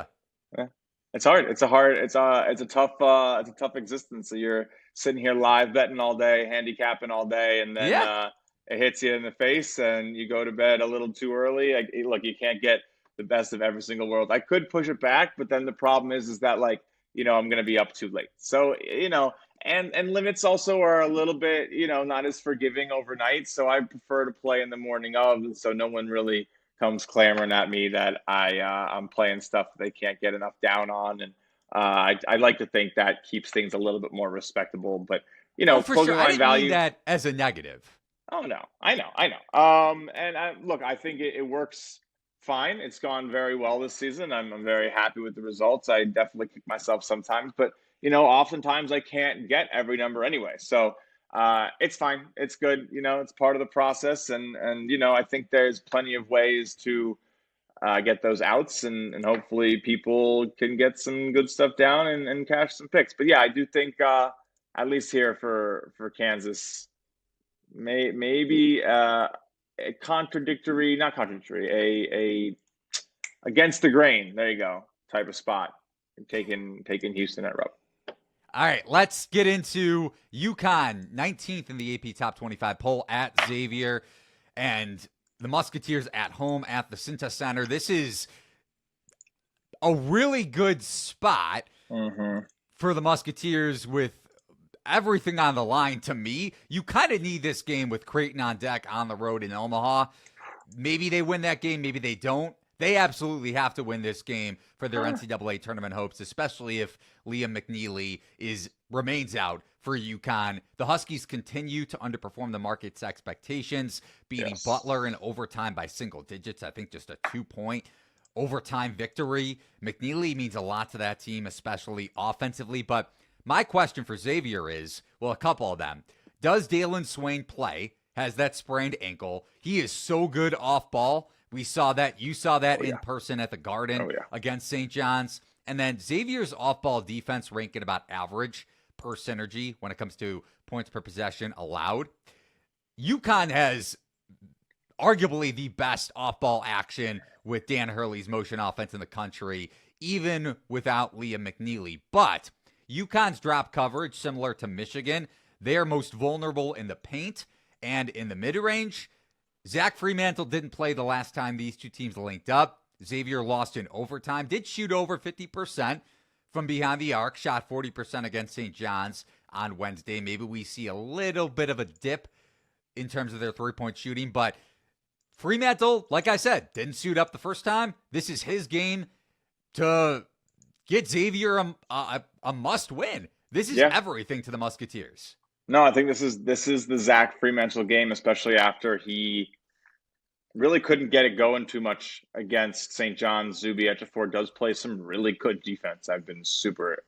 Speaker 2: Yeah. It's hard. It's a tough existence. So you're sitting here live betting all day, handicapping all day, and then it hits you in the face, and you go to bed a little too early. Look, you can't get the best of every single world. I could push it back, but then the problem is that I'm going to be up too late. So and limits also are a little bit not as forgiving overnight. So I prefer to play in the morning of, so no one really comes clamoring at me that I'm playing stuff that they can't get enough down on, and I like to think that keeps things a little bit more respectable. But
Speaker 1: for sure, I didn't mean that as a negative.
Speaker 2: Oh no, I know. Look, I think it works fine. It's gone very well this season. I'm very happy with the results. I definitely kick myself sometimes, but oftentimes I can't get every number anyway. So it's fine. It's good. It's part of the process. And I think there's plenty of ways to get those outs, and hopefully people can get some good stuff down and cash some picks. But yeah, I do think at least here for Kansas, maybe a against the grain, there you go, type of spot. Taking Houston at Rupp.
Speaker 1: All right, let's get into UConn, 19th in the AP Top 25 poll at Xavier, and the Musketeers at home at the Cintas Center. This is a really good spot for the Musketeers with everything on the line. To me, you kind of need this game with Creighton on deck on the road in Omaha. Maybe they win that game, maybe they don't. They absolutely have to win this game for their NCAA tournament hopes, especially if Liam McNeely remains out for UConn. The Huskies continue to underperform the market's expectations, beating Butler in overtime by single digits. I think just a 2-point overtime victory. McNeely means a lot to that team, especially offensively. But my question for Xavier is, well, a couple of them. Does Dalen Swain play? Has that sprained ankle? He is so good off ball. We saw that. You saw that in person at the Garden against St. John's. And then Xavier's off-ball defense ranking about average per synergy when it comes to points per possession allowed. UConn has arguably the best off-ball action with Dan Hurley's motion offense in the country, even without Liam McNeely. But UConn's drop coverage, similar to Michigan, they are most vulnerable in the paint and in the mid-range. Zach Freemantle didn't play the last time these two teams linked up. Xavier lost in overtime, did shoot over 50% from behind the arc, shot 40% against St. John's on Wednesday. Maybe we see a little bit of a dip in terms of their three-point shooting, but Freemantle, like I said, didn't suit up the first time. This is his game to get Xavier a must-win. This is everything to the Musketeers.
Speaker 2: No, I think this is the Zach Freemantle game, especially after he really couldn't get it going too much against St. John's. Zuby Ejiofor does play some really good defense. I've been super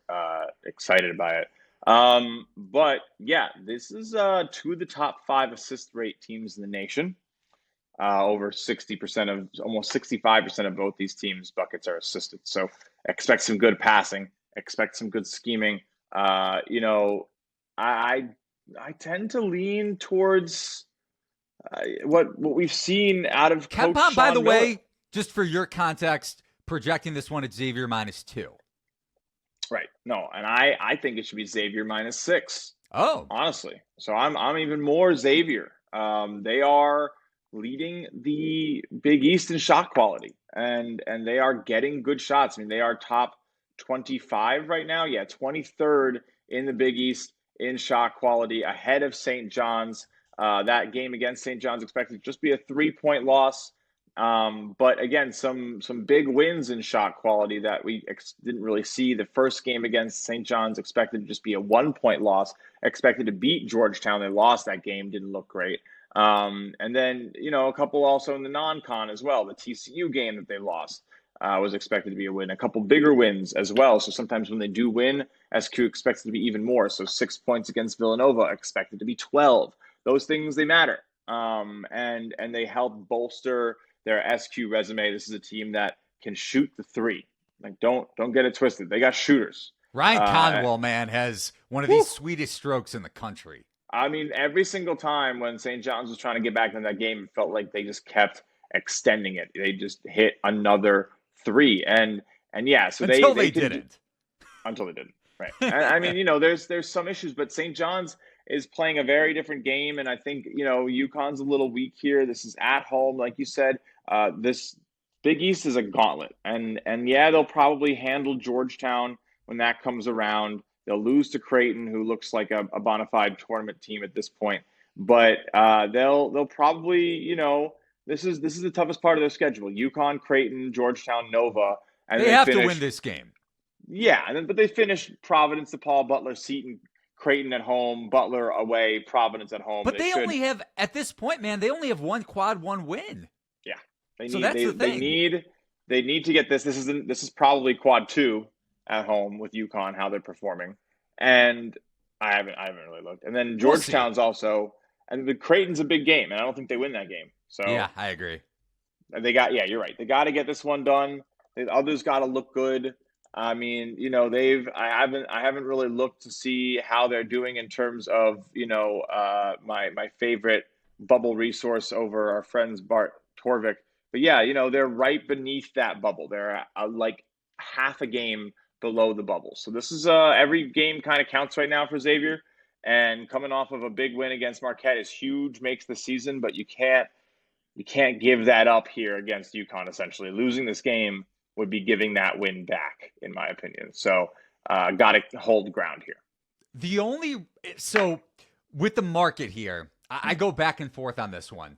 Speaker 2: excited by it. But yeah, this is two of the top 5 assist rate teams in the nation. Over 60% almost 65% of both these teams' buckets are assisted. So expect some good passing, expect some good scheming. I tend to lean towards what we've seen out of Coach Sean
Speaker 1: by the
Speaker 2: Miller.
Speaker 1: way, just for your context, projecting this one at Xavier -2.
Speaker 2: Right. No, and I think it should be Xavier -6.
Speaker 1: Oh,
Speaker 2: honestly. So I'm even more Xavier They are leading the Big East in shot quality, and they are getting good shots. I mean, they are top 25 right now. Yeah, 23rd in the Big East in shot quality, ahead of St. John's. That game against St. John's expected to just be a 3-point loss. But again, some big wins in shot quality that we didn't really see. The first game against St. John's expected to just be a 1-point loss, expected to beat Georgetown. They lost that game, didn't look great. And then, a couple also in the non-con as well. The TCU game that they lost was expected to be a win. A couple bigger wins as well. So sometimes when they do win, SQ expects to be even more. So 6 points against Villanova, expected to be 12. Those things, they matter. And they help bolster their SQ resume. This is a team that can shoot the three. Like, don't get it twisted. They got shooters.
Speaker 1: Ryan Conwell, man, has one of the sweetest strokes in the country.
Speaker 2: I mean, every single time when St. John's was trying to get back in that game, it felt like they just kept extending it. They just hit another three. And yeah, so
Speaker 1: until they didn't.
Speaker 2: Until they didn't. Right. I mean, there's some issues, but St. John's is playing a very different game. And I think, UConn's a little weak here. This is at home, like you said. This Big East is a gauntlet. And yeah, they'll probably handle Georgetown when that comes around. They'll lose to Creighton, who looks like a bona fide tournament team at this point. But they'll probably, this is the toughest part of their schedule. UConn, Creighton, Georgetown, Nova. And
Speaker 1: they have to win this game.
Speaker 2: Yeah, but they finish Providence, DePaul, Butler, Seton, Creighton at home, Butler away, Providence at home.
Speaker 1: But they only have, at this point, man, they only have one quad one win.
Speaker 2: Yeah.
Speaker 1: That's the thing.
Speaker 2: They need to get this. This is probably quad 2 at home with UConn, how they're performing. And I haven't really looked. And then Georgetown's also, and the Creighton's a big game, and I don't think they win that game. So
Speaker 1: yeah, I agree.
Speaker 2: You're right. They got to get this one done. The others got to look good. I mean, I haven't really looked to see how they're doing in terms of, my favorite bubble resource over our friends Bart Torvik. But yeah, they're right beneath that bubble. They're like half a game below the bubble. So this is every game kind of counts right now for Xavier. And coming off of a big win against Marquette is huge, makes the season, but you can't give that up here against UConn. Essentially, losing this game would be giving that win back, in my opinion. So got to hold ground here.
Speaker 1: So with the market here, I go back and forth on this one.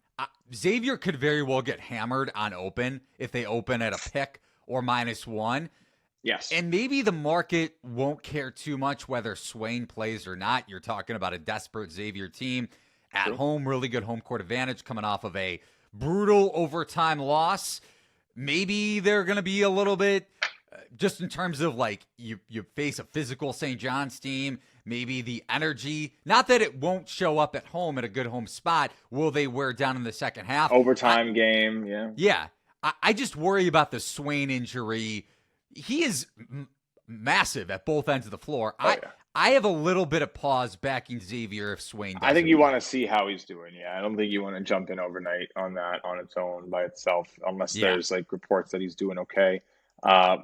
Speaker 1: Xavier could very well get hammered on open if they open at a pick or -1.
Speaker 2: Yes.
Speaker 1: And maybe the market won't care too much whether Swain plays or not. You're talking about a desperate Xavier team at home, really good home court advantage coming off of a brutal overtime loss. Maybe they're going to be a little bit, just in terms of like you face a physical St. John's team, maybe the energy, not that it won't show up at home at a good home spot. Will they wear down in the second half?
Speaker 2: Overtime game, yeah.
Speaker 1: Yeah. I just worry about the Swain injury. He is massive at both ends of the floor. I have a little bit of pause backing Xavier if Swain doesn't.
Speaker 2: I think you want to see how he's doing. Yeah, I don't think you want to jump in overnight on that on its own by itself, unless there's like reports that he's doing okay.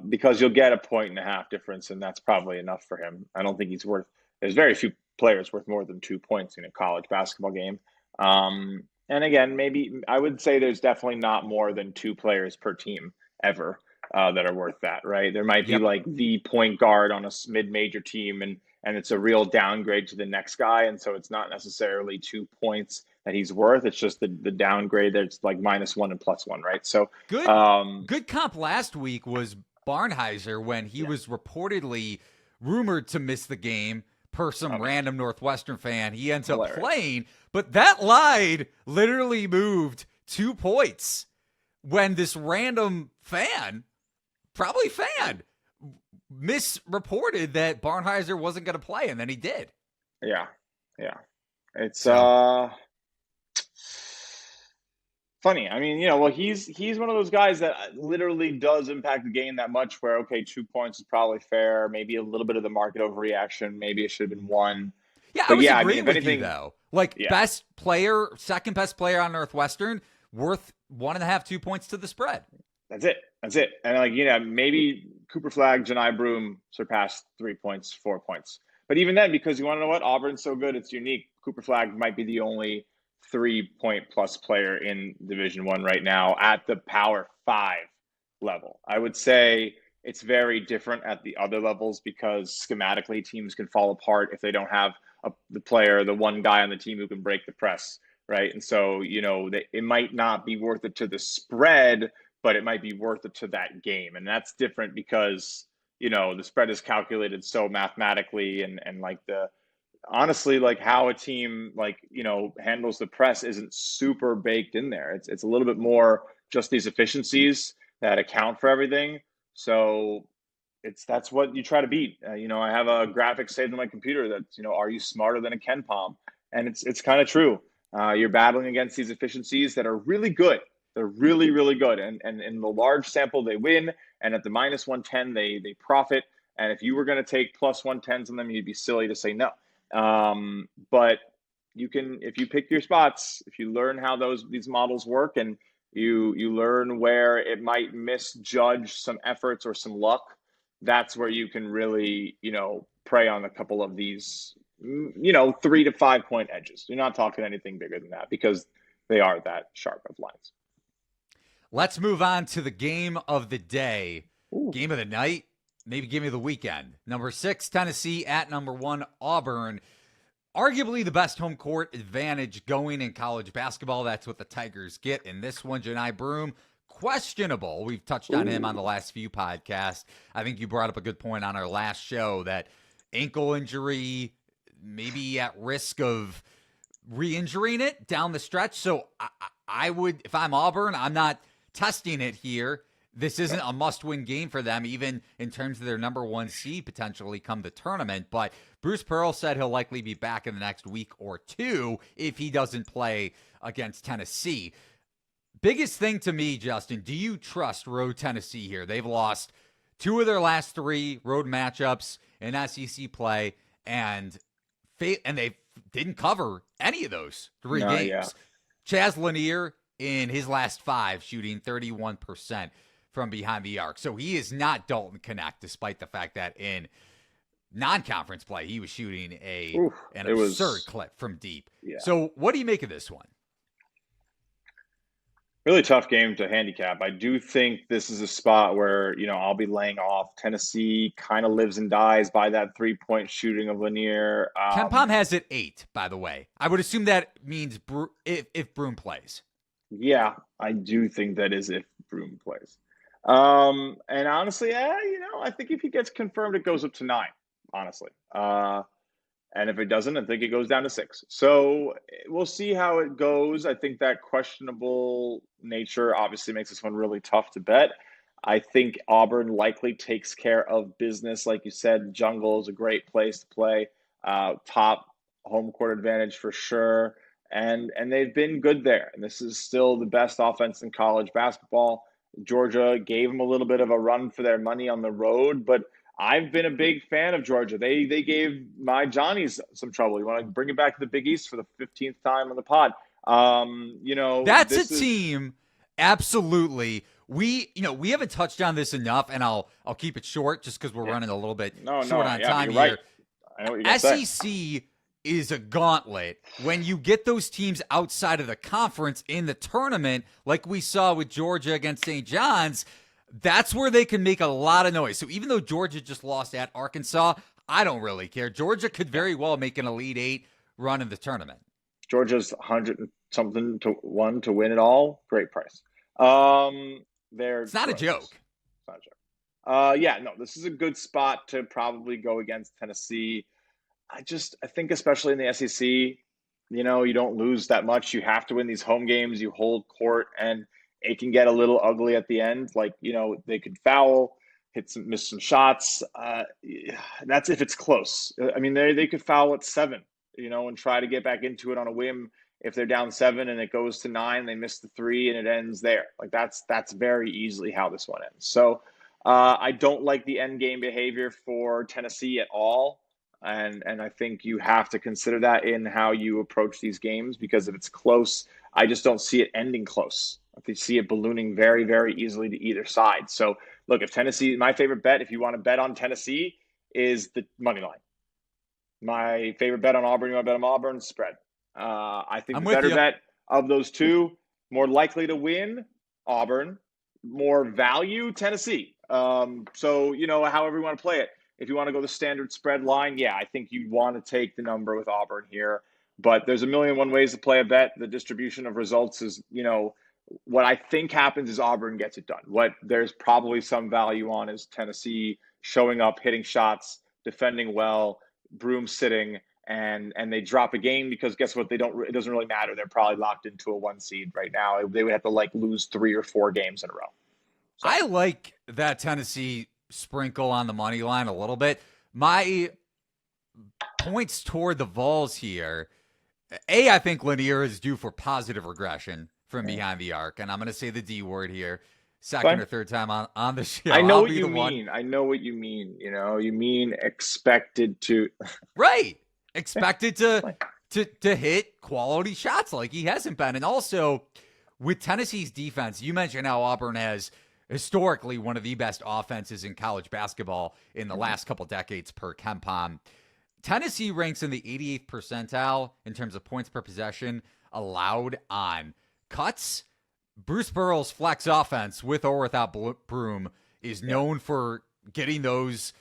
Speaker 2: Because you'll get a 1.5 difference, and that's probably enough for him. I don't think he's worth. There's very few players worth more than 2 points in a college basketball game. And again, maybe I would say there's definitely not more than 2 players per team ever that are worth that, right? There might be like the point guard on a mid-major team, and it's a real downgrade to the next guy, and so it's not necessarily 2 points that he's worth. It's just the downgrade that's like -1 and +1, right? So
Speaker 1: good comp last week was Barnhizer when he was reportedly rumored to miss the game per some random Northwestern fan. He ends up playing, but that line literally moved 2 points when this random fan misreported that Barnhizer wasn't going to play, and then he did.
Speaker 2: Yeah. It's funny. I mean, he's one of those guys that literally does impact the game that much where, okay, 2 points is probably fair. Maybe a little bit of the market overreaction. Maybe it should have been 1.
Speaker 1: Yeah, I was agreeing with you, though. Like, best player, second best player on Northwestern, worth 1.5, 2 points to the spread.
Speaker 2: That's it. And maybe Cooper Flagg, Janai Broom surpassed 3 points, 4 points. But even then, because you want to know what? Auburn's so good, it's unique. Cooper Flagg might be the only 3-point plus player in Division I right now at the Power 5 level. I would say it's very different at the other levels because schematically teams can fall apart if they don't have the one guy on the team who can break the press, right? And so, it might not be worth it to the spread, but it might be worth it to that game. And that's different because, the spread is calculated so mathematically and honestly, like how a team handles the press isn't super baked in there. It's a little bit more just these efficiencies that account for everything. So that's what you try to beat. I have a graphic saved on my computer that's, are you smarter than a Ken Palm? And it's kind of true. You're battling against these efficiencies that are really good. They're really, really good. And in the large sample, they win. And at the minus 110, they profit. And if you were going to take plus 110s on them, you'd be silly to say no. But you can, if you pick your spots, if you learn how these models work and you learn where it might misjudge some efforts or some luck, that's where you can really, prey on a couple of these, 3 to 5 point edges. You're not talking anything bigger than that because they are that sharp of lines.
Speaker 1: Let's move on to the game of the day.
Speaker 2: Ooh.
Speaker 1: Game of the night, maybe game of the weekend. Number 6, Tennessee at number 1, Auburn. Arguably the best home court advantage going in college basketball. That's what the Tigers get in this one. Johni Broome, questionable. We've touched on him on the last few podcasts. I think you brought up a good point on our last show that ankle injury, maybe at risk of re-injuring it down the stretch. So I would, if I'm Auburn, I'm not testing it here. This isn't a must-win game for them, even in terms of their number 1 seed potentially come the tournament. But Bruce Pearl said he'll likely be back in the next week or two if he doesn't play against Tennessee. Biggest thing to me, Justin, do you trust road Tennessee here? They've lost 2 of their last 3 road matchups in SEC play, and they didn't cover any of those 3 games. Yeah. Chaz Lanier in his last 5 shooting 31% from behind the arc. So he is not Dalton Knecht, despite the fact that in non-conference play, he was shooting an absurd clip from deep. Yeah. So what do you make of this one?
Speaker 2: Really tough game to handicap. I do think this is a spot where, I'll be laying off. Tennessee kind of lives and dies by that 3-point shooting of Lanier.
Speaker 1: Ken Palm has it 8, by the way. I would assume that means if Broome plays.
Speaker 2: Yeah, I do think that is if Broome plays. And honestly, I think if he gets confirmed, it goes up to 9, honestly. And if it doesn't, I think it goes down to 6. So we'll see how it goes. I think that questionable nature obviously makes this one really tough to bet. I think Auburn likely takes care of business. Like you said, Jungle is a great place to play. Top home court advantage for sure. And they've been good there. And this is still the best offense in college basketball. Georgia gave them a little bit of a run for their money on the road, but I've been a big fan of Georgia. They gave my Johnnies some trouble. You want to bring it back to the Big East for the 15th time on the pod.
Speaker 1: That's a team. Absolutely. We haven't touched on this enough, and I'll keep it short just because we're running a little bit short on time here.
Speaker 2: Right. I know what you're
Speaker 1: SEC
Speaker 2: say.
Speaker 1: Is a gauntlet. When you get those teams outside of the conference in the tournament, like we saw with Georgia against St. John's, that's where they can make a lot of noise. So even though Georgia just lost at Arkansas, I don't really care. Georgia could very well make an Elite 8 run in the tournament.
Speaker 2: Georgia's 100-something to 1 to win it all. Great price.
Speaker 1: It's not a joke.
Speaker 2: It's not a joke. This is a good spot to probably go against Tennessee. I think especially in the SEC, you don't lose that much. You have to win these home games. You hold court, and it can get a little ugly at the end. Like, they could foul, miss some shots. That's if it's close. I mean, they could foul at 7, and try to get back into it on a whim. If they're down 7 and it goes to 9, they miss the 3 and it ends there. Like that's very easily how this one ends. So I don't like the end game behavior for Tennessee at all. And I think you have to consider that in how you approach these games, because if it's close, I just don't see it ending close. I see it ballooning very, very easily to either side. So look, if Tennessee, my favorite bet, if you want to bet on Tennessee, is the money line. My favorite bet on Auburn, you want to bet on Auburn, spread. I think
Speaker 1: I'm
Speaker 2: the
Speaker 1: with
Speaker 2: better
Speaker 1: you.
Speaker 2: bet of those two, more likely to win, Auburn, more value, Tennessee. So, however you want to play it. If you want to go the standard spread line, yeah, I think you'd want to take the number with Auburn here. But there's a million and one ways to play a bet. The distribution of results is, what I think happens is Auburn gets it done. What there's probably some value on is Tennessee showing up, hitting shots, defending well, broom sitting, and they drop a game because guess what? It doesn't really matter. They're probably locked into a 1 seed right now. They would have to lose 3 or 4 games in a row. So.
Speaker 1: I like that Tennessee sprinkle on the money line a little bit. My points toward the Vols here. I think Lanier is due for positive regression from behind the arc, and I'm going to say the D word here. Second or third time on the show.
Speaker 2: I know what you mean. I know what you mean. You mean expected to.
Speaker 1: Right. Expected to hit quality shots like he hasn't been. And also, with Tennessee's defense, you mentioned how Auburn has historically one of the best offenses in college basketball in the last couple decades per KenPom. Tennessee ranks in the 88th percentile in terms of points per possession allowed on cuts. Bruce Pearl's flex offense, with or without Broom, is known for getting those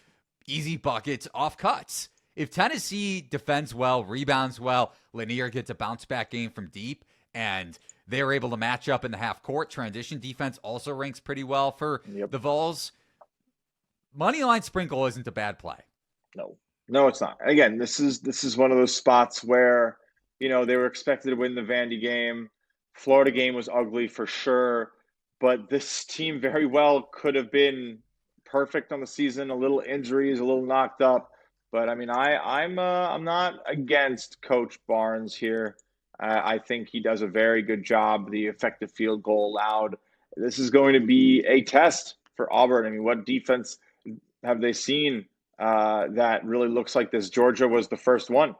Speaker 1: easy buckets off cuts. If Tennessee defends well, rebounds well, Lanier gets a bounce-back game from deep, and they're able to match up in the half-court. Transition defense also ranks pretty well for the Vols. Moneyline sprinkle isn't a bad play.
Speaker 2: No, it's not. Again, this is one of those spots where, they were expected to win the Vandy game. Florida game was ugly for sure, but this team very well could have been perfect on the season. A little injuries, a little knocked up, but I mean, I'm not against Coach Barnes here. I think he does a very good job. The effective field goal allowed. This is going to be a test for Auburn. I mean, what defense have they seen that really looks like this? Georgia was the first one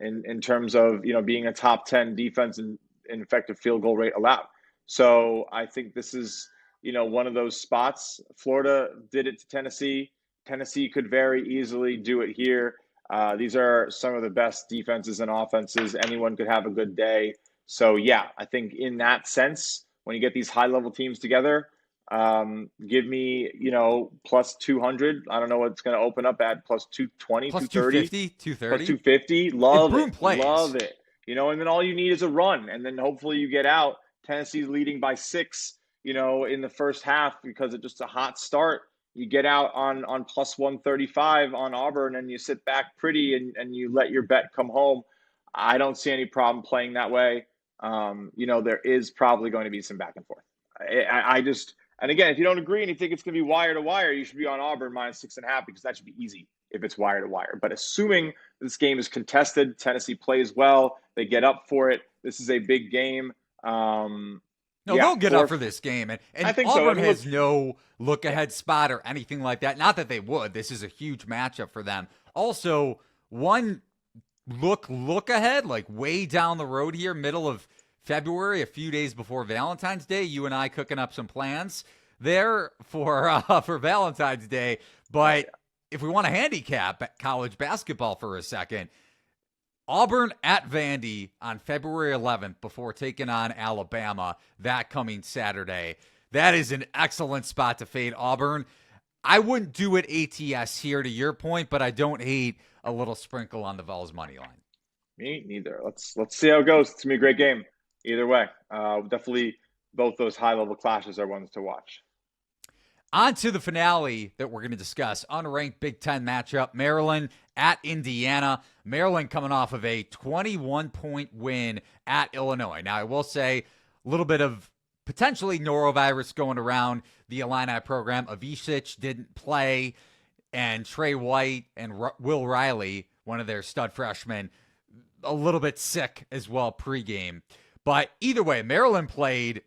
Speaker 2: in terms of being a top 10 defense in effective field goal rate allowed. So I think this is one of those spots. Florida did it to Tennessee. Tennessee could very easily do it here. These are some of the best defenses and offenses. Anyone could have a good day. So yeah, I think in that sense, when you get these high level teams together, give me, plus 200. I don't know what it's going to open up at, plus 220,
Speaker 1: plus
Speaker 2: 230.
Speaker 1: 230.
Speaker 2: Plus 250. Love it.
Speaker 1: Plays.
Speaker 2: Love it. And then all you need is a run. And then hopefully you get out. Tennessee's leading by 6, in the first half because it's just a hot start. You get out on plus 135 on Auburn and you sit back pretty and you let your bet come home. I don't see any problem playing that way. There is probably going to be some back and forth. And again, if you don't agree and you think it's going to be wire to wire, you should be on Auburn minus 6.5 because that should be easy if it's wire to wire. But assuming this game is contested, Tennessee plays well, they get up for it. This is a big game.
Speaker 1: They'll get up for this game. And
Speaker 2: I think
Speaker 1: Auburn has no look-ahead spot or anything like that. Not that they would. This is a huge matchup for them. Also, one look ahead, like way down the road here, middle of February, a few days before Valentine's Day, you and I cooking up some plans there for Valentine's Day. But if we want to handicap college basketball for a second, Auburn at Vandy on February 11th before taking on Alabama that coming Saturday. That is an excellent spot to fade Auburn. I wouldn't do it ATS here to your point, but I don't hate a little sprinkle on the Vols money line.
Speaker 2: Me neither. Let's see how it goes. It's going to be a great game. Either way, definitely both those high-level clashes are ones to watch.
Speaker 1: On to the finale that we're going to discuss. Unranked Big Ten matchup, Maryland at Indiana. Maryland coming off of a 21-point win at Illinois. Now, I will say a little bit of potentially norovirus going around the Illini program. Avicic didn't play, and Trey White and Will Riley, one of their stud freshmen, a little bit sick as well pregame. But either way, Maryland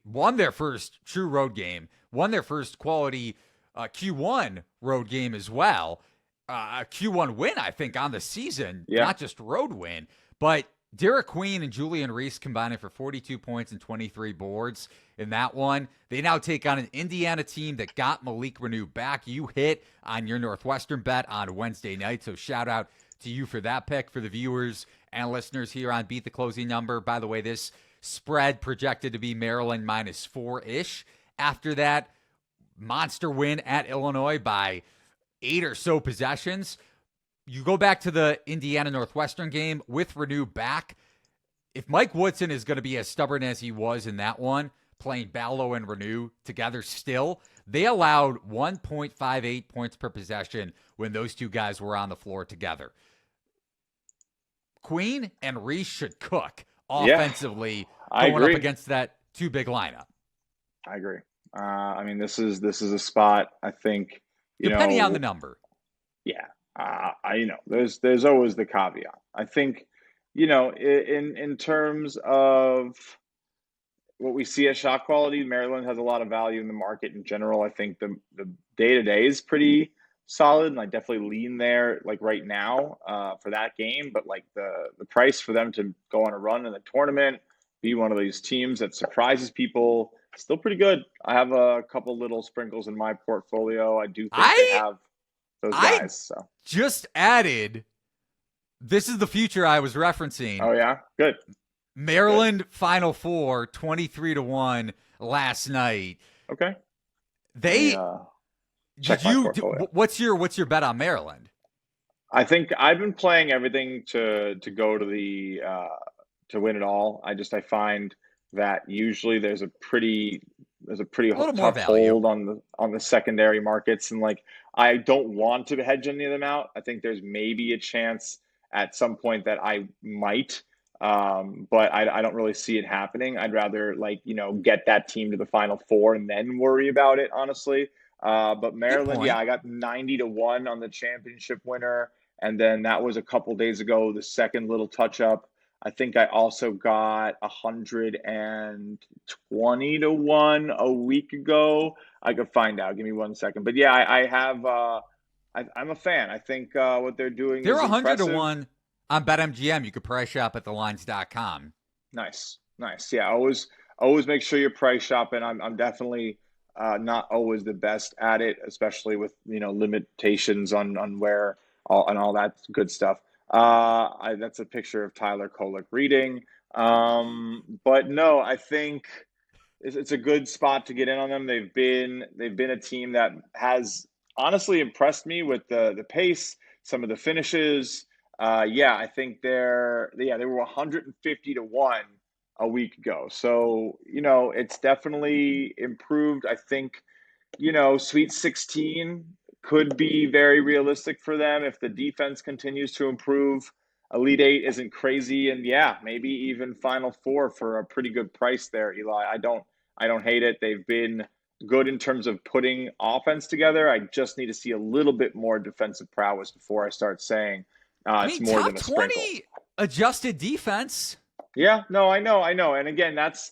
Speaker 1: won their first true road game, won their first quality Q1 road game as well. A Q1 win, I think, on the season, not just road win. But Derek Queen and Julian Reese combining for 42 points and 23 boards in that one. They now take on an Indiana team that got Malik Renew back. You hit on your Northwestern bet on Wednesday night, so shout out to you for that pick. For the viewers and listeners here on Beat the Closing Number, by the way, this spread projected to be Maryland -4-ish. After that monster win at Illinois by 8 or so possessions. You go back to the Indiana Northwestern game with Renew back. If Mike Woodson is going to be as stubborn as he was in that one, playing Ballo and Renew together still, they allowed 1.58 points per possession when those two guys were on the floor together. Queen and Reese should cook offensively going up against that too big lineup.
Speaker 2: I agree. I mean, this is a spot, I think,
Speaker 1: depending on the number.
Speaker 2: Yeah. There's always the caveat. I think, in terms of what we see as shot quality, Maryland has a lot of value in the market in general. I think the day-to-day is pretty solid, and I definitely lean there like right now for that game. But like the price for them to go on a run in the tournament, be one of these teams that surprises people, still pretty good. I have a couple little sprinkles in my portfolio. I do think they have those guys. So
Speaker 1: just added, this is the future I was referencing.
Speaker 2: Oh, yeah? Good.
Speaker 1: Maryland Final Four, 23-1 last night.
Speaker 2: Okay.
Speaker 1: What's your bet on Maryland?
Speaker 2: I think I've been playing everything to go to the to win it all. I find that usually there's a pretty tough hold on the secondary markets, and like I don't want to hedge any of them out. I think there's maybe a chance at some point that I might, but I don't really see it happening. I'd rather get that team to the Final Four and then worry about it, honestly. But Maryland, I got 90-1 on the championship winner, and then that was a couple days ago, the second little touch up. I think I also got 120-1 a week ago. I could find out. Give me 1 second. But yeah, I have. I'm a fan. I think what they're doing.
Speaker 1: They're
Speaker 2: is
Speaker 1: 100-1 on BetMGM. You could price shop at thelines.com.
Speaker 2: Nice. Yeah, always make sure you're price shopping. I'm definitely not always the best at it, especially with limitations on where all that good stuff. That's a picture of Tyler Kolek reading. But no, I think it's a good spot to get in on them. They've been a team that has honestly impressed me with the pace, some of the finishes. I think they were 150-1 a week ago. So, it's definitely improved. I think, Sweet 16 could be very realistic for them if the defense continues to improve. Elite Eight isn't crazy, and maybe even Final Four for a pretty good price there, Eli. I don't hate it. They've been good in terms of putting offense together. I just need to see a little bit more defensive prowess before I start saying it's more than a sprinkle. Top 20
Speaker 1: adjusted defense.
Speaker 2: Yeah, no, I know. And again, that's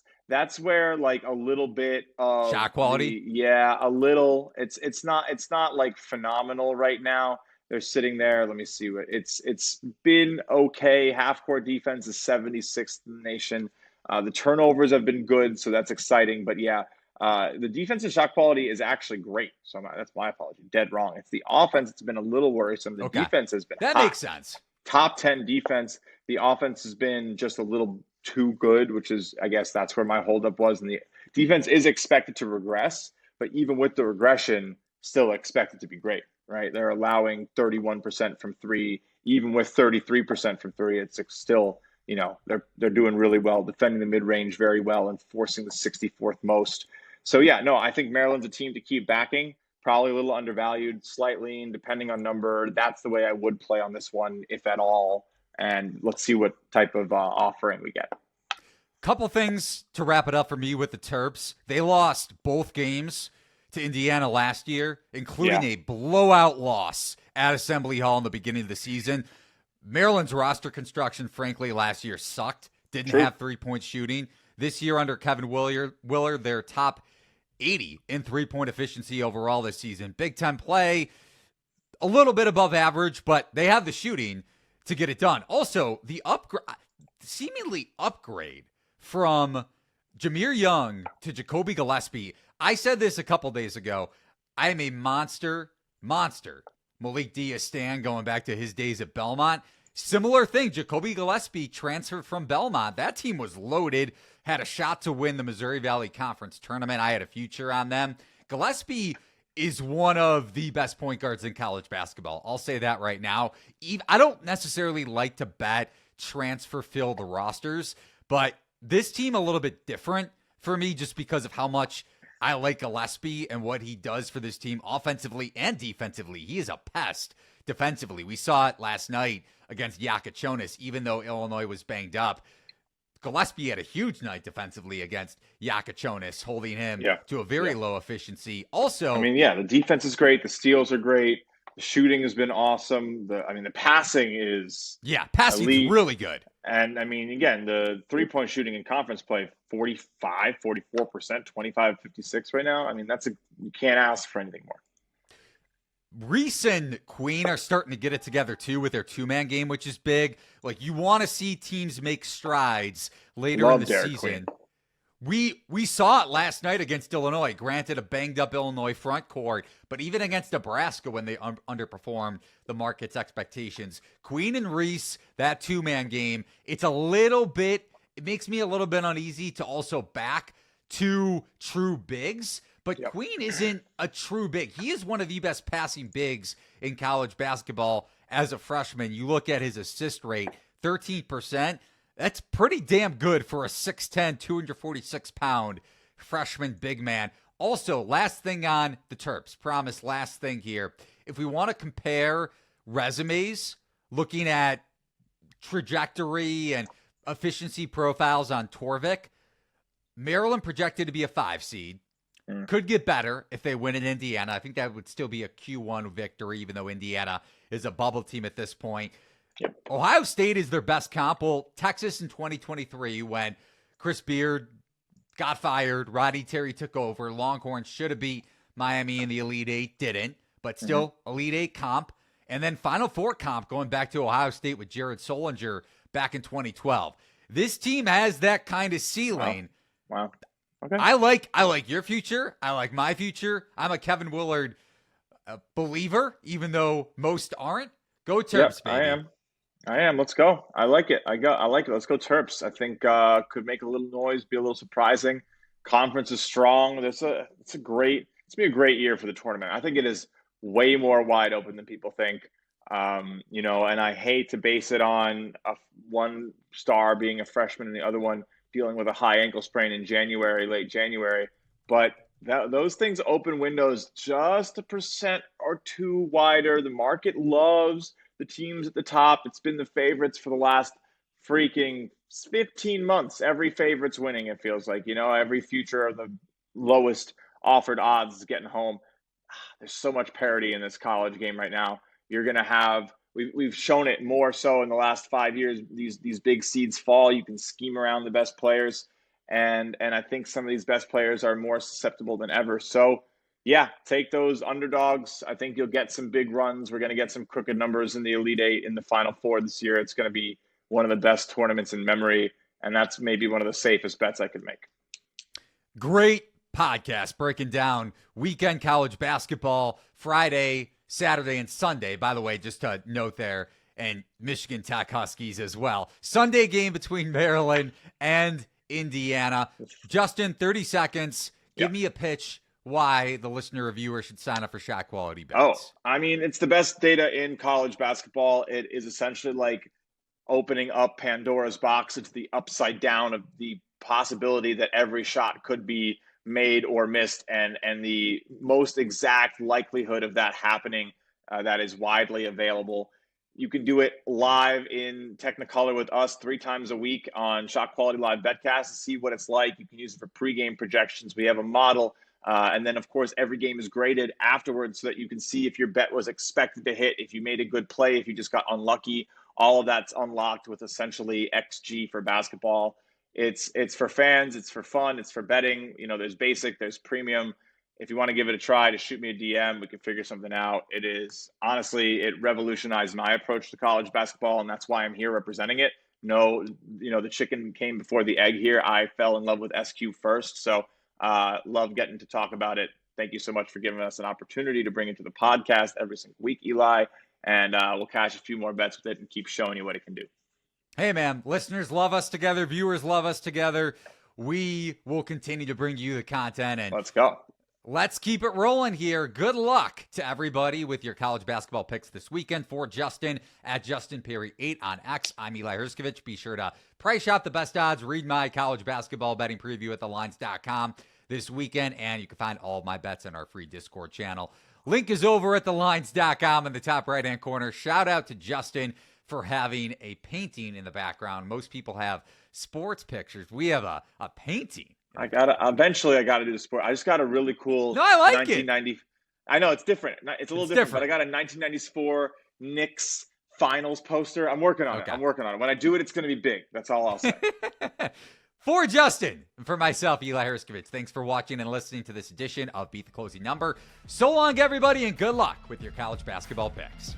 Speaker 2: where like a little bit of
Speaker 1: shot quality.
Speaker 2: A little. It's not like phenomenal right now. They're sitting there. Let me see what it's been okay. Half court defense is 76th in the nation. The turnovers have been good, so that's exciting. But the defensive shot quality is actually great. So that's my apology. Dead wrong. It's the offense that's been a little worrisome. The defense has been
Speaker 1: that
Speaker 2: hot.
Speaker 1: Makes sense.
Speaker 2: Top 10 defense. The offense has been just a little too good, which is, I guess that's where my holdup was. And the defense is expected to regress, but even with the regression, still expected to be great, right? They're allowing 31% from three, even with 33% from three. It's still, they're doing really well, defending the mid-range very well and forcing the 64th most. So I think Maryland's a team to keep backing. Probably a little undervalued, slightly, depending on number. That's the way I would play on this one, if at all. And let's see what type of offering we get.
Speaker 1: Couple things to wrap it up for me with the Terps. They lost both games to Indiana last year, including a blowout loss at Assembly Hall in the beginning of the season. Maryland's roster construction, frankly, last year sucked. Didn't have three-point shooting. This year under Kevin Willard, they're top 80 in three-point efficiency overall this season. Big Ten play, a little bit above average, but they have the shooting to get it done. Also, the seemingly upgrade from Jameer Young to Jacoby Gillespie. I said this a couple days ago. I am a monster Malik Diaz-Stan going back to his days at Belmont. Similar thing, Jacoby Gillespie transferred from Belmont. That team was loaded, had a shot to win the Missouri Valley Conference tournament. I had a future on them. Gillespie is one of the best point guards in college basketball. I'll say that right now. I don't necessarily like to bet transfer-filled rosters, but this team a little bit different for me just because of how much I like Gillespie and what he does for this team offensively and defensively. He is a pest defensively. We saw it last night against Yakachonis, even though Illinois was banged up. Gillespie had a huge night defensively against Yakachonis, holding him to a very low efficiency. Also,
Speaker 2: the defense is great. The steals are great. The shooting has been awesome. The passing is
Speaker 1: passing is really good.
Speaker 2: And again, the 3-point shooting in conference play, 45, 44%, 25, 56 right now. You can't ask for anything more.
Speaker 1: Reese and Queen are starting to get it together too with their 2-man game, which is big. Like, you want to see teams make strides later in the season. We saw it last night against Illinois. Granted, a banged up Illinois front court, but even against Nebraska when they underperformed the market's expectations. Queen and Reese, that 2-man game, it makes me a little bit uneasy to also back 2 true bigs. But Queen isn't a true big. He is one of the best passing bigs in college basketball as a freshman. You look at his assist rate, 13%. That's pretty damn good for a 6'10", 246-pound freshman big man. Also, last thing on the Terps. Promise, last thing here. If we want to compare resumes, looking at trajectory and efficiency profiles on Torvik, Maryland projected to be a 5 seed. Could get better if they win in Indiana. I think that would still be a Q1 victory, even though Indiana is a bubble team at this point. Ohio State is their best comp. Well, Texas in 2023, when Chris Beard got fired, Rodney Terry took over, Longhorns should have beat Miami in the Elite Eight, didn't, but still Elite Eight comp. And then Final Four comp going back to Ohio State with Jared Solinger back in 2012. This team has that kind of ceiling.
Speaker 2: Wow. Okay.
Speaker 1: I like your future. I like my future. I'm a Kevin Willard believer, even though most aren't. Go Terps, baby.
Speaker 2: I am. Let's go. I like it. I like it. Let's go Terps. I think could make a little noise, be a little surprising. Conference is strong. It's gonna be a great year for the tournament. I think it is way more wide open than people think. And I hate to base it on one star being a freshman and the other one dealing with a high ankle sprain in late January. But those things open windows just 1% or 2 wider. The market loves the teams at the top. It's been the favorites for the last freaking 15 months. Every favorite's winning, it feels like. Every future of the lowest offered odds is getting home. There's so much parity in this college game right now. You're going to have we've shown it more so in the last 5 years. These big seeds fall. You can scheme around the best players, and I think some of these best players are more susceptible than ever. So take those underdogs. I think you'll get some big runs. We're going to get some crooked numbers in the Elite Eight in the Final Four this year. It's going to be one of the best tournaments in memory, and that's maybe one of the safest bets I could make.
Speaker 1: Great podcast breaking down weekend college basketball, Friday, Saturday, and Sunday. By the way, just to note there, and Michigan Tech Huskies as well. Sunday game between Maryland and Indiana. Justin, 30 seconds. Give me a pitch why the listener or viewer should sign up for Shot Quality Bets.
Speaker 2: It's the best data in college basketball. It is essentially like opening up Pandora's box. It's the upside down of the possibility that every shot could be made or missed, and the most exact likelihood of that happening that is widely available. You can do it live in Technicolor with us 3 times a week on Shot Quality Live Betcast to see what it's like. You can use it for pregame projections. We have a model. And then, of course, every game is graded afterwards so that you can see if your bet was expected to hit, if you made a good play, if you just got unlucky. All of that's unlocked with essentially XG for basketball. It's for fans. It's for fun. It's for betting. There's basic, there's premium. If you want to give it a try, just shoot me a DM. We can figure something out. It revolutionized my approach to college basketball, and that's why I'm here representing it. No, the chicken came before the egg here. I fell in love with SQ first, so love getting to talk about it thank you so much for giving us an opportunity to bring it to the podcast every single week, Eli. And we'll cash a few more bets with it and keep showing you what it can do.
Speaker 1: Hey, man, listeners love us together. Viewers love us together. We will continue to bring you the content. And
Speaker 2: let's go.
Speaker 1: Let's keep it rolling here. Good luck to everybody with your college basketball picks this weekend. For Justin at Justin Perri 8 on X, I'm Eli Hershkovich. Be sure to price shop the best odds. Read my college basketball betting preview at thelines.com this weekend. And you can find all of my bets in our free Discord channel. Link is over at thelines.com in the top right-hand corner. Shout out to Justin for having a painting in the background. Most people have sports pictures. We have a painting.
Speaker 2: Eventually I gotta do the sport. I just got a really cool.
Speaker 1: No, I like
Speaker 2: 1990.
Speaker 1: it.
Speaker 2: I know it's different. It's a little different, but I got a 1994 Knicks finals poster. I'm working on it. When I do it, it's going to be big. That's all I'll say.
Speaker 1: For Justin and for myself, Eli Hershkovich, thanks for watching and listening to this edition of Beat the Closing Number. So long, everybody, and good luck with your college basketball picks.